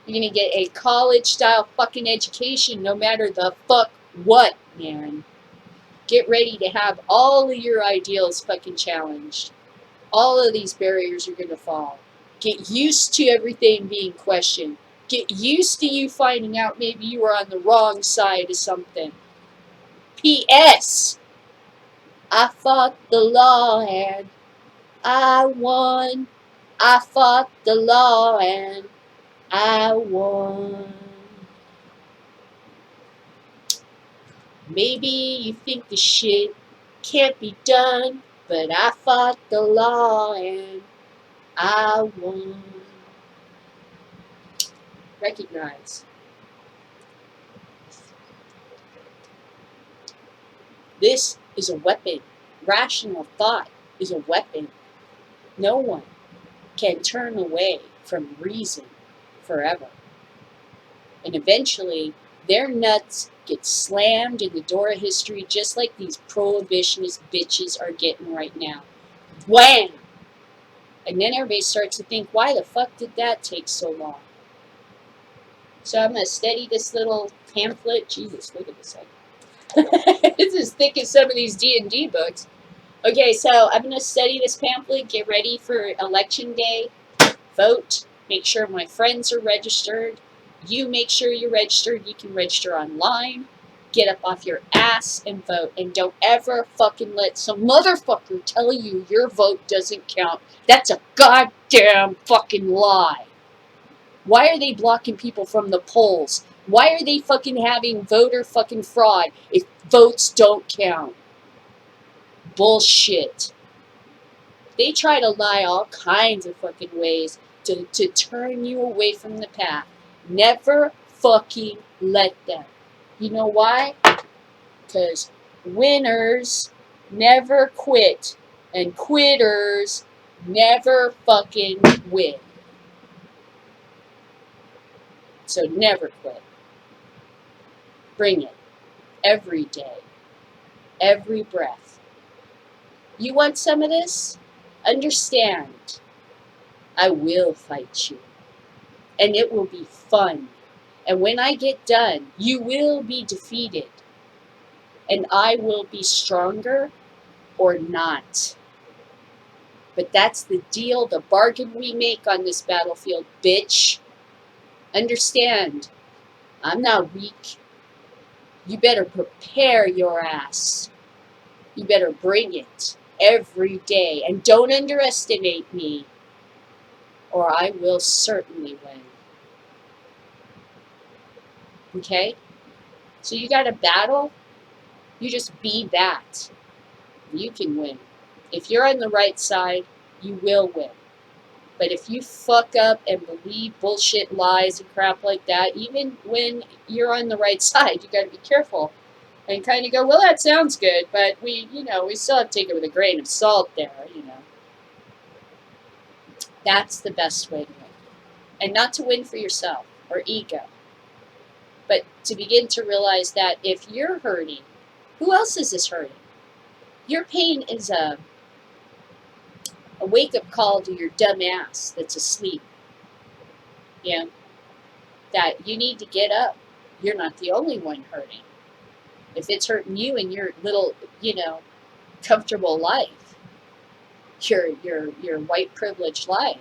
You're going to get a college-style fucking education no matter the fuck what, man. Get ready to have all of your ideals fucking challenged. All of these barriers are going to fall. Get used to everything being questioned. Get used to you finding out maybe you were on the wrong side of something. P.S. I fought the law and I won. I fought the law and I won. Maybe you think the shit can't be done, but I fought the law and I won. Recognize. This is a weapon. Rational thought is a weapon. No one can turn away from reason forever. And eventually, their nuts get slammed in the door of history just like these prohibitionist bitches are getting right now. Wham! And then everybody starts to think, why the fuck did that take so long? So I'm going to study this little pamphlet. Jesus, look at this. It's as thick as some of these D&D books. Okay, so I'm going to study this pamphlet, get ready for election day, vote, make sure my friends are registered. You make sure you're registered. You can register online. Get up off your ass and vote. And don't ever fucking let some motherfucker tell you your vote doesn't count. That's a goddamn fucking lie. Why are they blocking people from the polls? Why are they fucking having voter fucking fraud if votes don't count? Bullshit. They try to lie all kinds of fucking ways to turn you away from the path. Never fucking let them. You know why? Because winners never quit and quitters never fucking win. So never quit. Bring it. Every day. Every breath. You want some of this? Understand. I will fight you. And it will be fun. And when I get done, you will be defeated. And I will be stronger or not. But that's the deal, the bargain we make on this battlefield, bitch. Understand, I'm not weak. You better prepare your ass. You better bring it every day. And don't underestimate me, or I will certainly win. Okay? So you got a battle, you just be that. You can win. If you're on the right side, you will win. But if you fuck up and believe bullshit lies and crap like that, even when you're on the right side, you gotta be careful. And kind of go, well, that sounds good, but we still have to take it with a grain of salt there, That's the best way to win. And not to win for yourself or ego, but to begin to realize that if you're hurting, who else is this hurting? Your pain is a wake-up call to your dumb ass that's asleep. That you need to get up. You're not the only one hurting. If it's hurting you in your little, comfortable life, your white privileged life,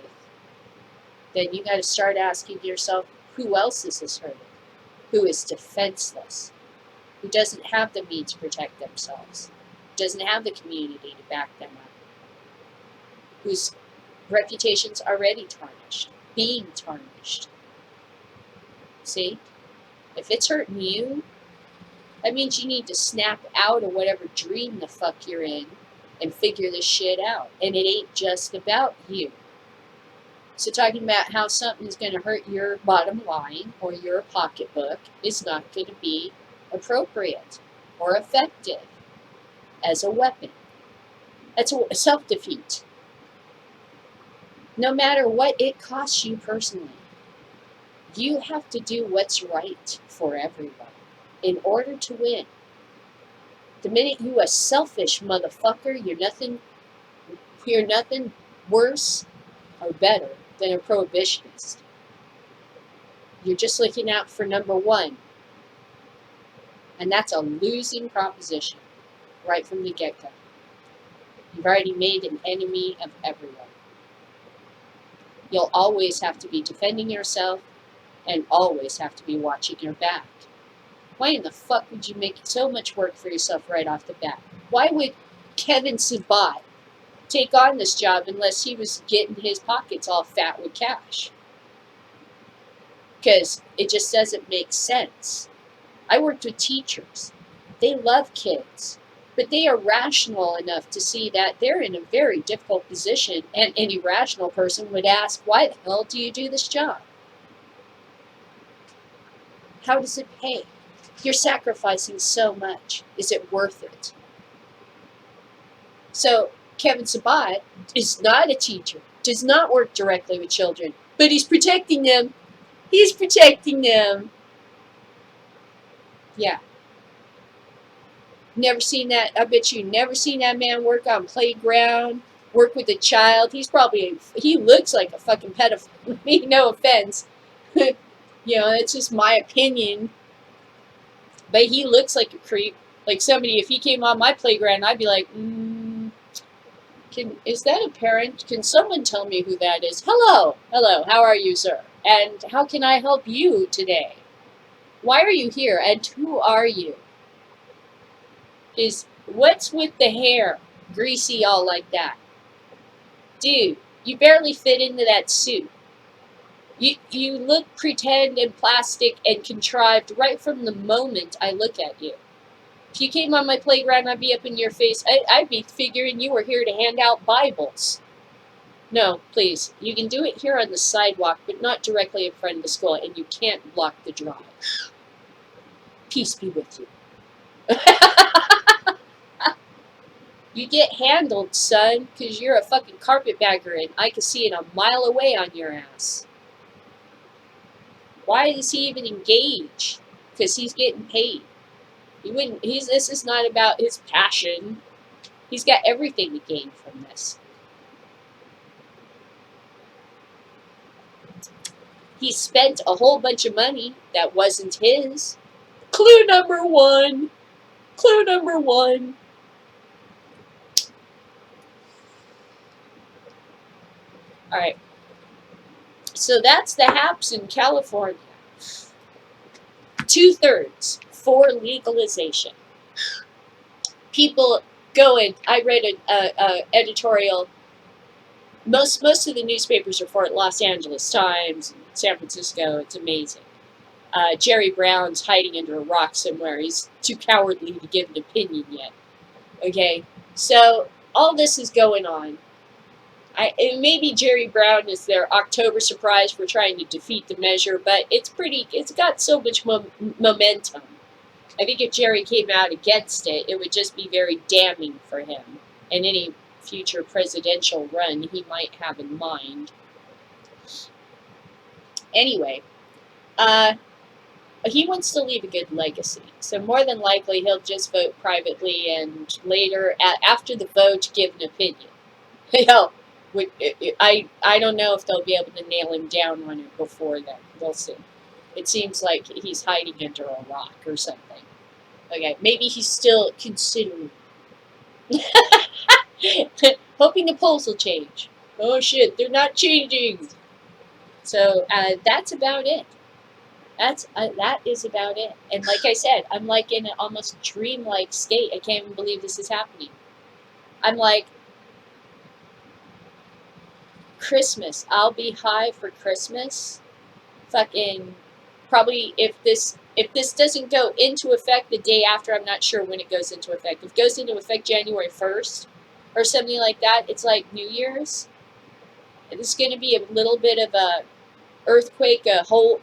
then you got to start asking yourself, who else is this hurting? Who is defenseless? Who doesn't have the means to protect themselves? Doesn't have the community to back them up? Whose reputation's already tarnished, being tarnished. See? If it's hurting you, that means you need to snap out of whatever dream the fuck you're in and figure this shit out. And it ain't just about you. So talking about how something is going to hurt your bottom line or your pocketbook is not going to be appropriate or effective as a weapon. That's a self-defeat. No matter what it costs you personally, you have to do what's right for everyone in order to win. The minute you a selfish motherfucker, you're nothing worse or better than a prohibitionist. You're just looking out for number one. And that's a losing proposition. right from the get-go. You've already made an enemy of everyone. You'll always have to be defending yourself and always have to be watching your back. Why in the fuck would you make so much work for yourself right off the bat? Why would Kevin Sabat take on this job unless he was getting his pockets all fat with cash? Because it just doesn't make sense. I worked with teachers. They love kids, but they are rational enough to see that they're in a very difficult position, and any rational person would ask, why the hell do you do this job? How does it pay? You're sacrificing so much. Is it worth it? So Kevin Sabat is not a teacher, does not work directly with children, but he's protecting them. He's protecting them. Yeah. Never seen that. I bet you never seen that man work on playground, work with a child. He looks like a fucking pedophile. No offense. It's just my opinion. But he looks like a creep. Like somebody, if he came on my playground, I'd be like, is that a parent? Can someone tell me who that is? Hello, how are you, sir? And how can I help you today? Why are you here? And who are you? What's with the hair? Greasy all like that. Dude, you barely fit into that suit. You look pretend and plastic and contrived right from the moment I look at you. If you came on my playground, I'd be up in your face. I'd be figuring you were here to hand out Bibles. No, please. You can do it here on the sidewalk, but not directly in front of the school, and you can't block the drive. Peace be with you. You get handled, son, because you're a fucking carpetbagger, and I can see it a mile away on your ass. Why does he even engage? Because he's getting paid. This is not about his passion. He's got everything to gain from this. He spent a whole bunch of money that wasn't his. Clue number one. Clue number one. All right. So that's the haps in California. 2/3 for legalization. People going. I read an editorial. Most of the newspapers are for it. Los Angeles Times, San Francisco. It's amazing. Jerry Brown's hiding under a rock somewhere. He's too cowardly to give an opinion yet. Okay, so all this is going on. Maybe Jerry Brown is their October surprise for trying to defeat the measure, but it's got so much momentum. I think if Jerry came out against it, it would just be very damning for him and any future presidential run he might have in mind. Anyway, he wants to leave a good legacy, so more than likely he'll just vote privately and later, after the vote, give an opinion. I don't know if they'll be able to nail him down on it before then. We'll see. It seems like he's hiding under a rock or something. Okay, maybe he's still considering. Hoping the polls will change. Oh shit, they're not changing. So that's about it. That is about it. And like I said, I'm like in an almost dreamlike state. I can't even believe this is happening. I'm like, Christmas. I'll be high for Christmas. Fucking probably if this doesn't go into effect the day after, I'm not sure when it goes into effect. If it goes into effect January 1st or something like that, it's like New Year's. It's going to be a little bit of a earthquake, a whole.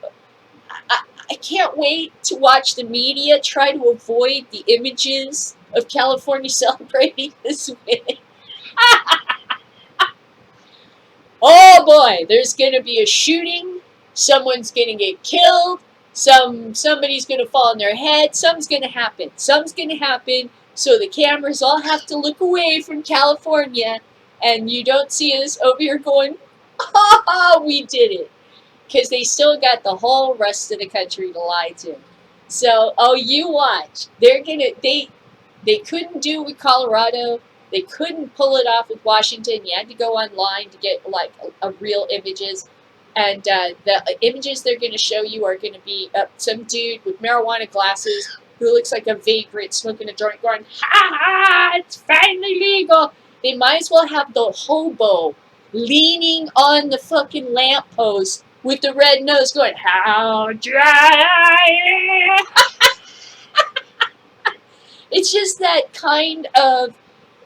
I can't wait to watch the media try to avoid the images of California celebrating this way. Oh boy, there's going to be a shooting. Someone's going to get killed. Somebody's going to fall on their head. Something's going to happen. Something's going to happen. So the cameras all have to look away from California, and you don't see us over here going, "Ha, we did it," because they still got the whole rest of the country to lie to. So, you watch. They couldn't do it with Colorado. They couldn't pull it off with Washington. You had to go online to get like a real images. And the images they're going to show you are going to be some dude with marijuana glasses who looks like a vagrant smoking a joint going, ha ha, it's finally legal. They might as well have the hobo leaning on the fucking lamppost with the red nose going, how dry. It's just that kind of.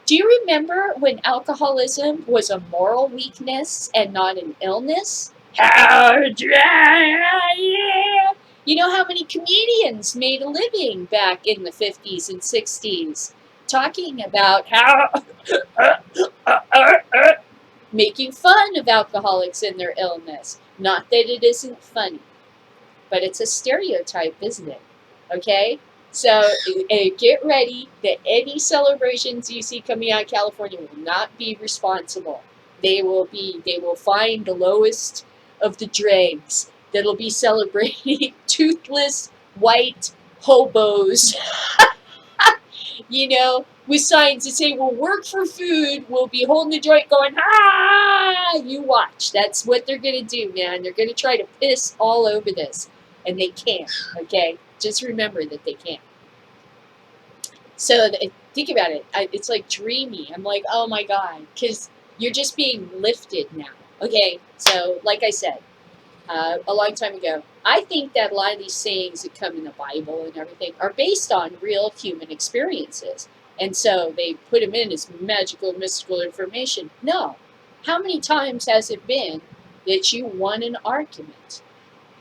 Do you remember when alcoholism was a moral weakness and not an illness? How dry. You know how many comedians made a living back in the 50s and 60s talking about how making fun of alcoholics and their illness. Not that it isn't funny, but it's a stereotype, isn't it? Okay? So get ready that any celebrations you see coming out of California will not be responsible. They will find the lowest of the dregs that'll be celebrating toothless white hobos. You know, with signs that say, we'll work for food, we'll be holding the joint going, ah, you watch. That's what they're going to do, man. They're going to try to piss all over this. And they can't, okay? Just remember that they can't. So think about it. It's like dreamy. I'm like, oh my God, because you're just being lifted now. Okay, so like I said, a long time ago, I think that a lot of these sayings that come in the Bible and everything are based on real human experiences. And so they put them in as magical, mystical information. No. How many times has it been that you won an argument?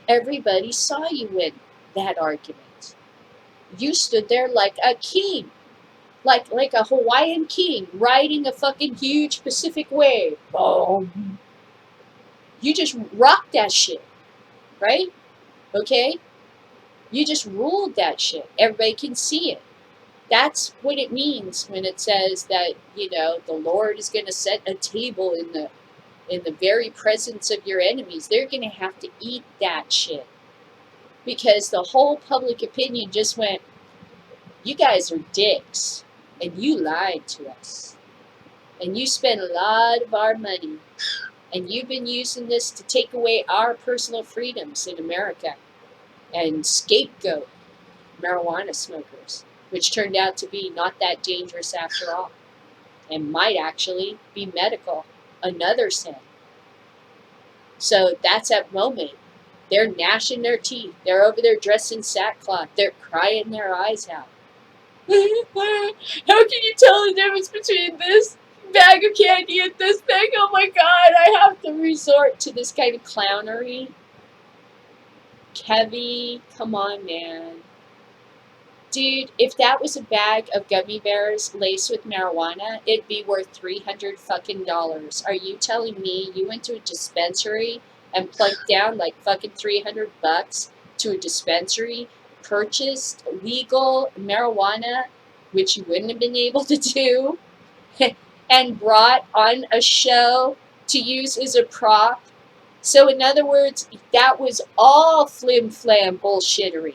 Everybody saw you win that argument. You stood there like a king, like a Hawaiian king riding a fucking huge Pacific wave. Boom. You just rocked that shit, right? Okay? You just ruled that shit. Everybody can see it. That's what it means when it says that, you know, the Lord is going to set a table in the very presence of your enemies. They're going to have to eat that shit. Because the whole public opinion just went, you guys are dicks, and you lied to us. And you spent a lot of our money, and you've been using this to take away our personal freedoms in America and scapegoat marijuana smokers, which turned out to be not that dangerous after all, and might actually be medical, another sin. So that's that moment. They're gnashing their teeth. They're over there dressed in sackcloth. They're crying their eyes out. How can you tell the difference between this bag of candy and this bag? Oh my God, I have to resort to this kind of clownery. Kevy, come on, man. Dude, if that was a bag of gummy bears laced with marijuana, it'd be worth $300 fucking. Are you telling me you went to a dispensary and plunked down like fucking $300 to a dispensary, purchased legal marijuana, which you wouldn't have been able to do, and brought on a show to use as a prop? So in other words, that was all flim-flam bullshittery.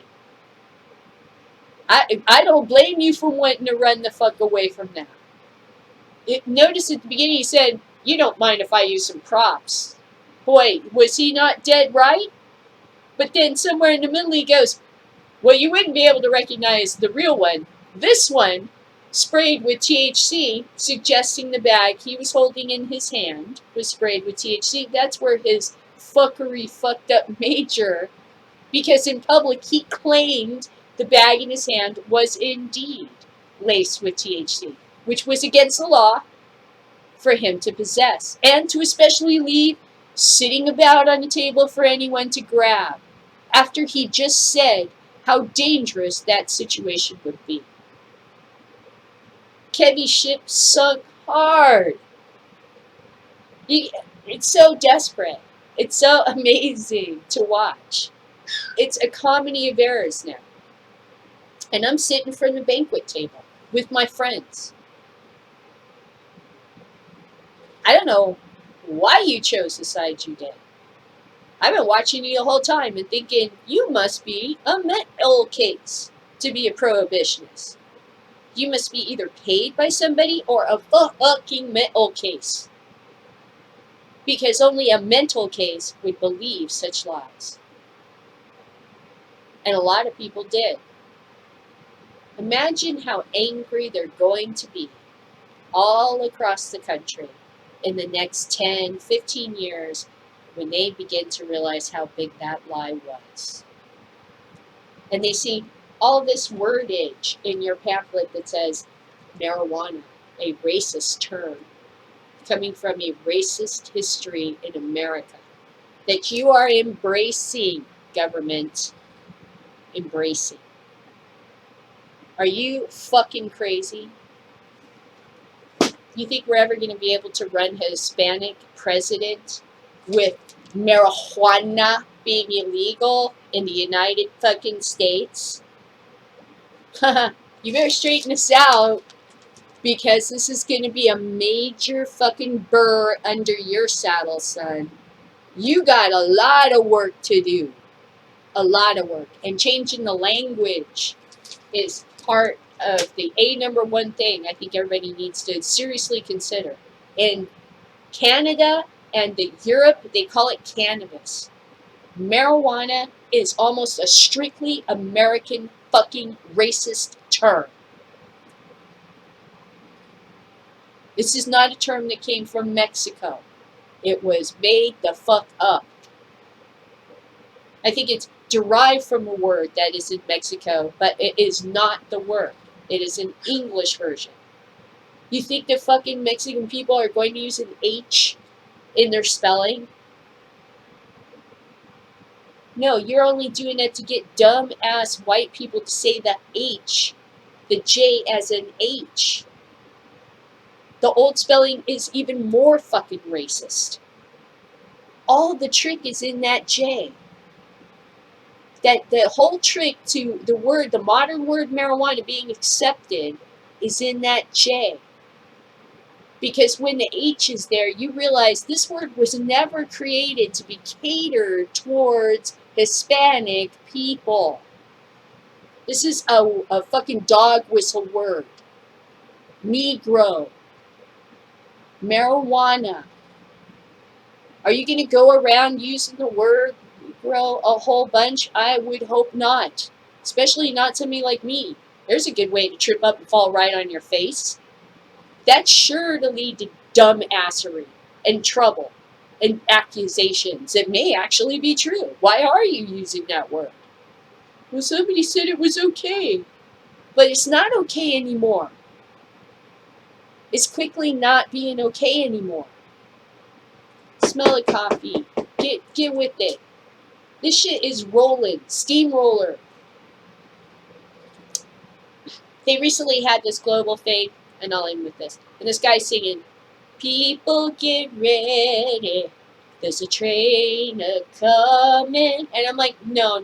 I don't blame you for wanting to run the fuck away from that. Notice at the beginning he said, you don't mind if I use some props. Boy, was he not dead right? But then somewhere in the middle he goes, well, you wouldn't be able to recognize the real one. This one, sprayed with THC, suggesting the bag he was holding in his hand was sprayed with THC. That's where his fuckery fucked up major, because in public he claimed the bag in his hand was indeed laced with THC, which was against the law for him to possess, and to especially leave sitting about on the table for anyone to grab, after he just said how dangerous that situation would be. Kevy's ship sunk hard. It's so desperate. It's so amazing to watch. It's a comedy of errors now. And I'm sitting from the banquet table with my friends. I don't know why you chose the side you did. I've been watching you the whole time and thinking you must be a mental case to be a prohibitionist. You must be either paid by somebody or a fucking mental case. Because only a mental case would believe such lies. And a lot of people did. Imagine how angry they're going to be all across the country in the next 10, 15 years when they begin to realize how big that lie was. And they see all this wordage in your pamphlet that says marijuana, a racist term, coming from a racist history in America, that you are embracing, government, embracing. Are you fucking crazy? You think we're ever going to be able to run a Hispanic president with marijuana being illegal in the United fucking States? You better straighten this out, because this is going to be a major fucking burr under your saddle, son. You got a lot of work to do. A lot of work. And changing the language is part of the number one thing I think everybody needs to seriously consider. In Canada and Europe, they call it cannabis. Marijuana is almost a strictly American fucking racist term. This is not a term that came from Mexico. It was made the fuck up. I think it's derived from a word that is in Mexico, but it is not the word. It is an English version. You think the fucking Mexican people are going to use an H in their spelling? No, you're only doing it to get dumb-ass white people to say the H, the J as an H. The old spelling is even more fucking racist. All the trick is in that J. That the whole trick to the word, the modern word marijuana being accepted, is in that J. Because when the H is there, you realize this word was never created to be catered towards Hispanic people. This is a fucking dog whistle word. Negro. Marijuana. Are you going to go around using the word Negro a whole bunch? I would hope not. Especially not somebody like me. There's a good way to trip up and fall right on your face. That's sure to lead to dumbassery and trouble and accusations that may actually be true. Why are you using that word? Well, somebody said it was okay. But it's not okay anymore. It's quickly not being okay anymore. Smell of coffee. Get with it. This shit is rolling. Steamroller. They recently had this global thing, and I'll end with this. And this guy's singing, "People get ready. There's a train a-coming." And I'm like, no.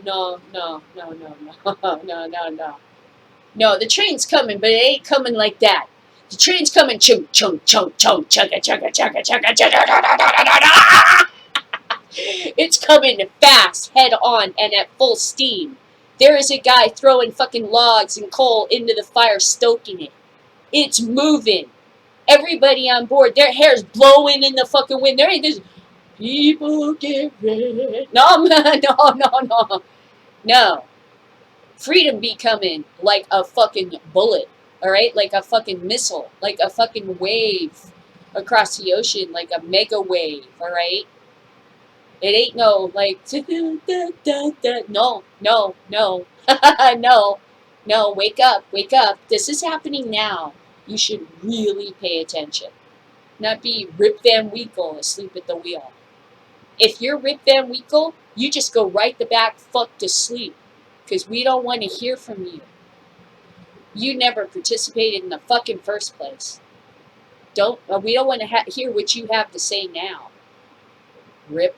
No, the train's coming, but it ain't coming like that. The train's coming chung, chung, chung, chung, chugga, chugga, chugga, chugga, chugga. It's coming fast, head on, and at full steam. There is a guy throwing fucking logs and coal into the fire, stoking it. It's moving. Everybody on board, their hair's blowing in the fucking wind. There ain't this, people get ready. No. Freedom be coming like a fucking bullet, alright? Like a fucking missile, like a fucking wave across the ocean, like a mega wave, alright? It ain't no, like, no, no, wake up. This is happening now. You should really pay attention. Not be Rip Van Winkle asleep at the wheel. If you're Rip Van Winkle, you just go right the back fuck to sleep. Because we don't want to hear from you. You never participated in the fucking first place. We don't want to hear what you have to say now. Rip.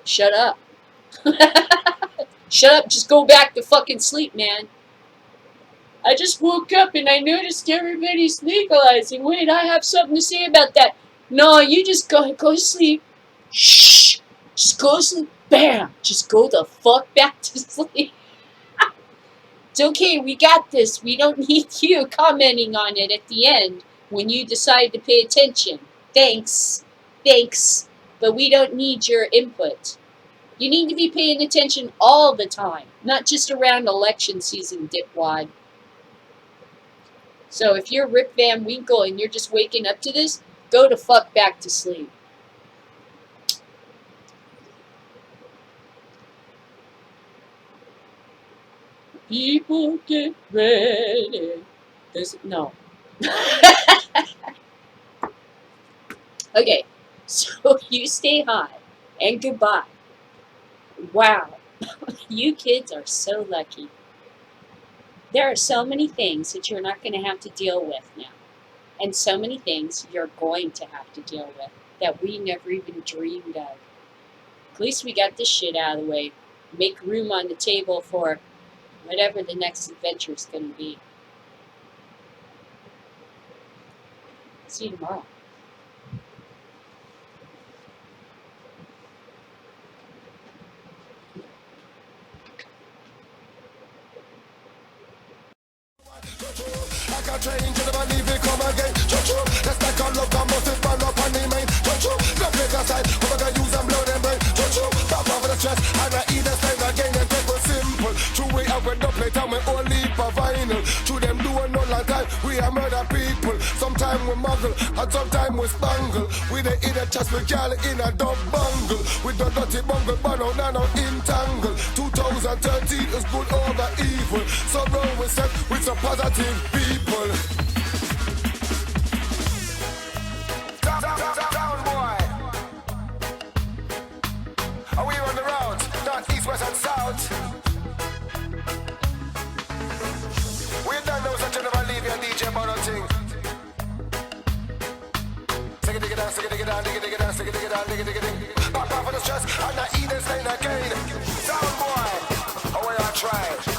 Shut up. Shut up, just go back to fucking sleep, man. I just woke up and I noticed everybody's legalizing. Wait, I have something to say about that. No, you just go to sleep. Shh. Just go to sleep. Bam. Just go the fuck back to sleep. It's okay, we got this. We don't need you commenting on it at the end when you decide to pay attention. Thanks. But we don't need your input. You need to be paying attention all the time, not just around election season, dipwad. So if you're Rip Van Winkle and you're just waking up to this, go to fuck back to sleep. People get ready. No. Okay, so you stay high and goodbye. Wow, you kids are so lucky. There are so many things that you're not going to have to deal with now. And so many things you're going to have to deal with that we never even dreamed of. At least we got this shit out of the way. Make room on the table for whatever the next adventure is going to be. See you tomorrow. I can change it, never leave it, come again. Choo, let's take a look, I must have run up on the main. Choo, the place aside, I'm gonna use them blood and brain. Choo, pop off the stress, and I eat the same again, and take it simple. True, we have with the plate, and we only for vinyl. True, them doing no long time, we are murder people. Sometimes we muggle, and sometimes we spangle. We the in a chest, we call it in a dog bungle. With the dirty bungle, Bonnot, now entangle. 2013 is good over evil. So roll we set with some positive people. Down, boy. Are we on the road? North, east, west, and south. We don't know such a never leave your DJ Bonnot thing. Dig it down, dig it down, dig it down, dig it down, dig it down. Pop off for the stress, and I eat this thing again. Sound boy, oh, we are trying.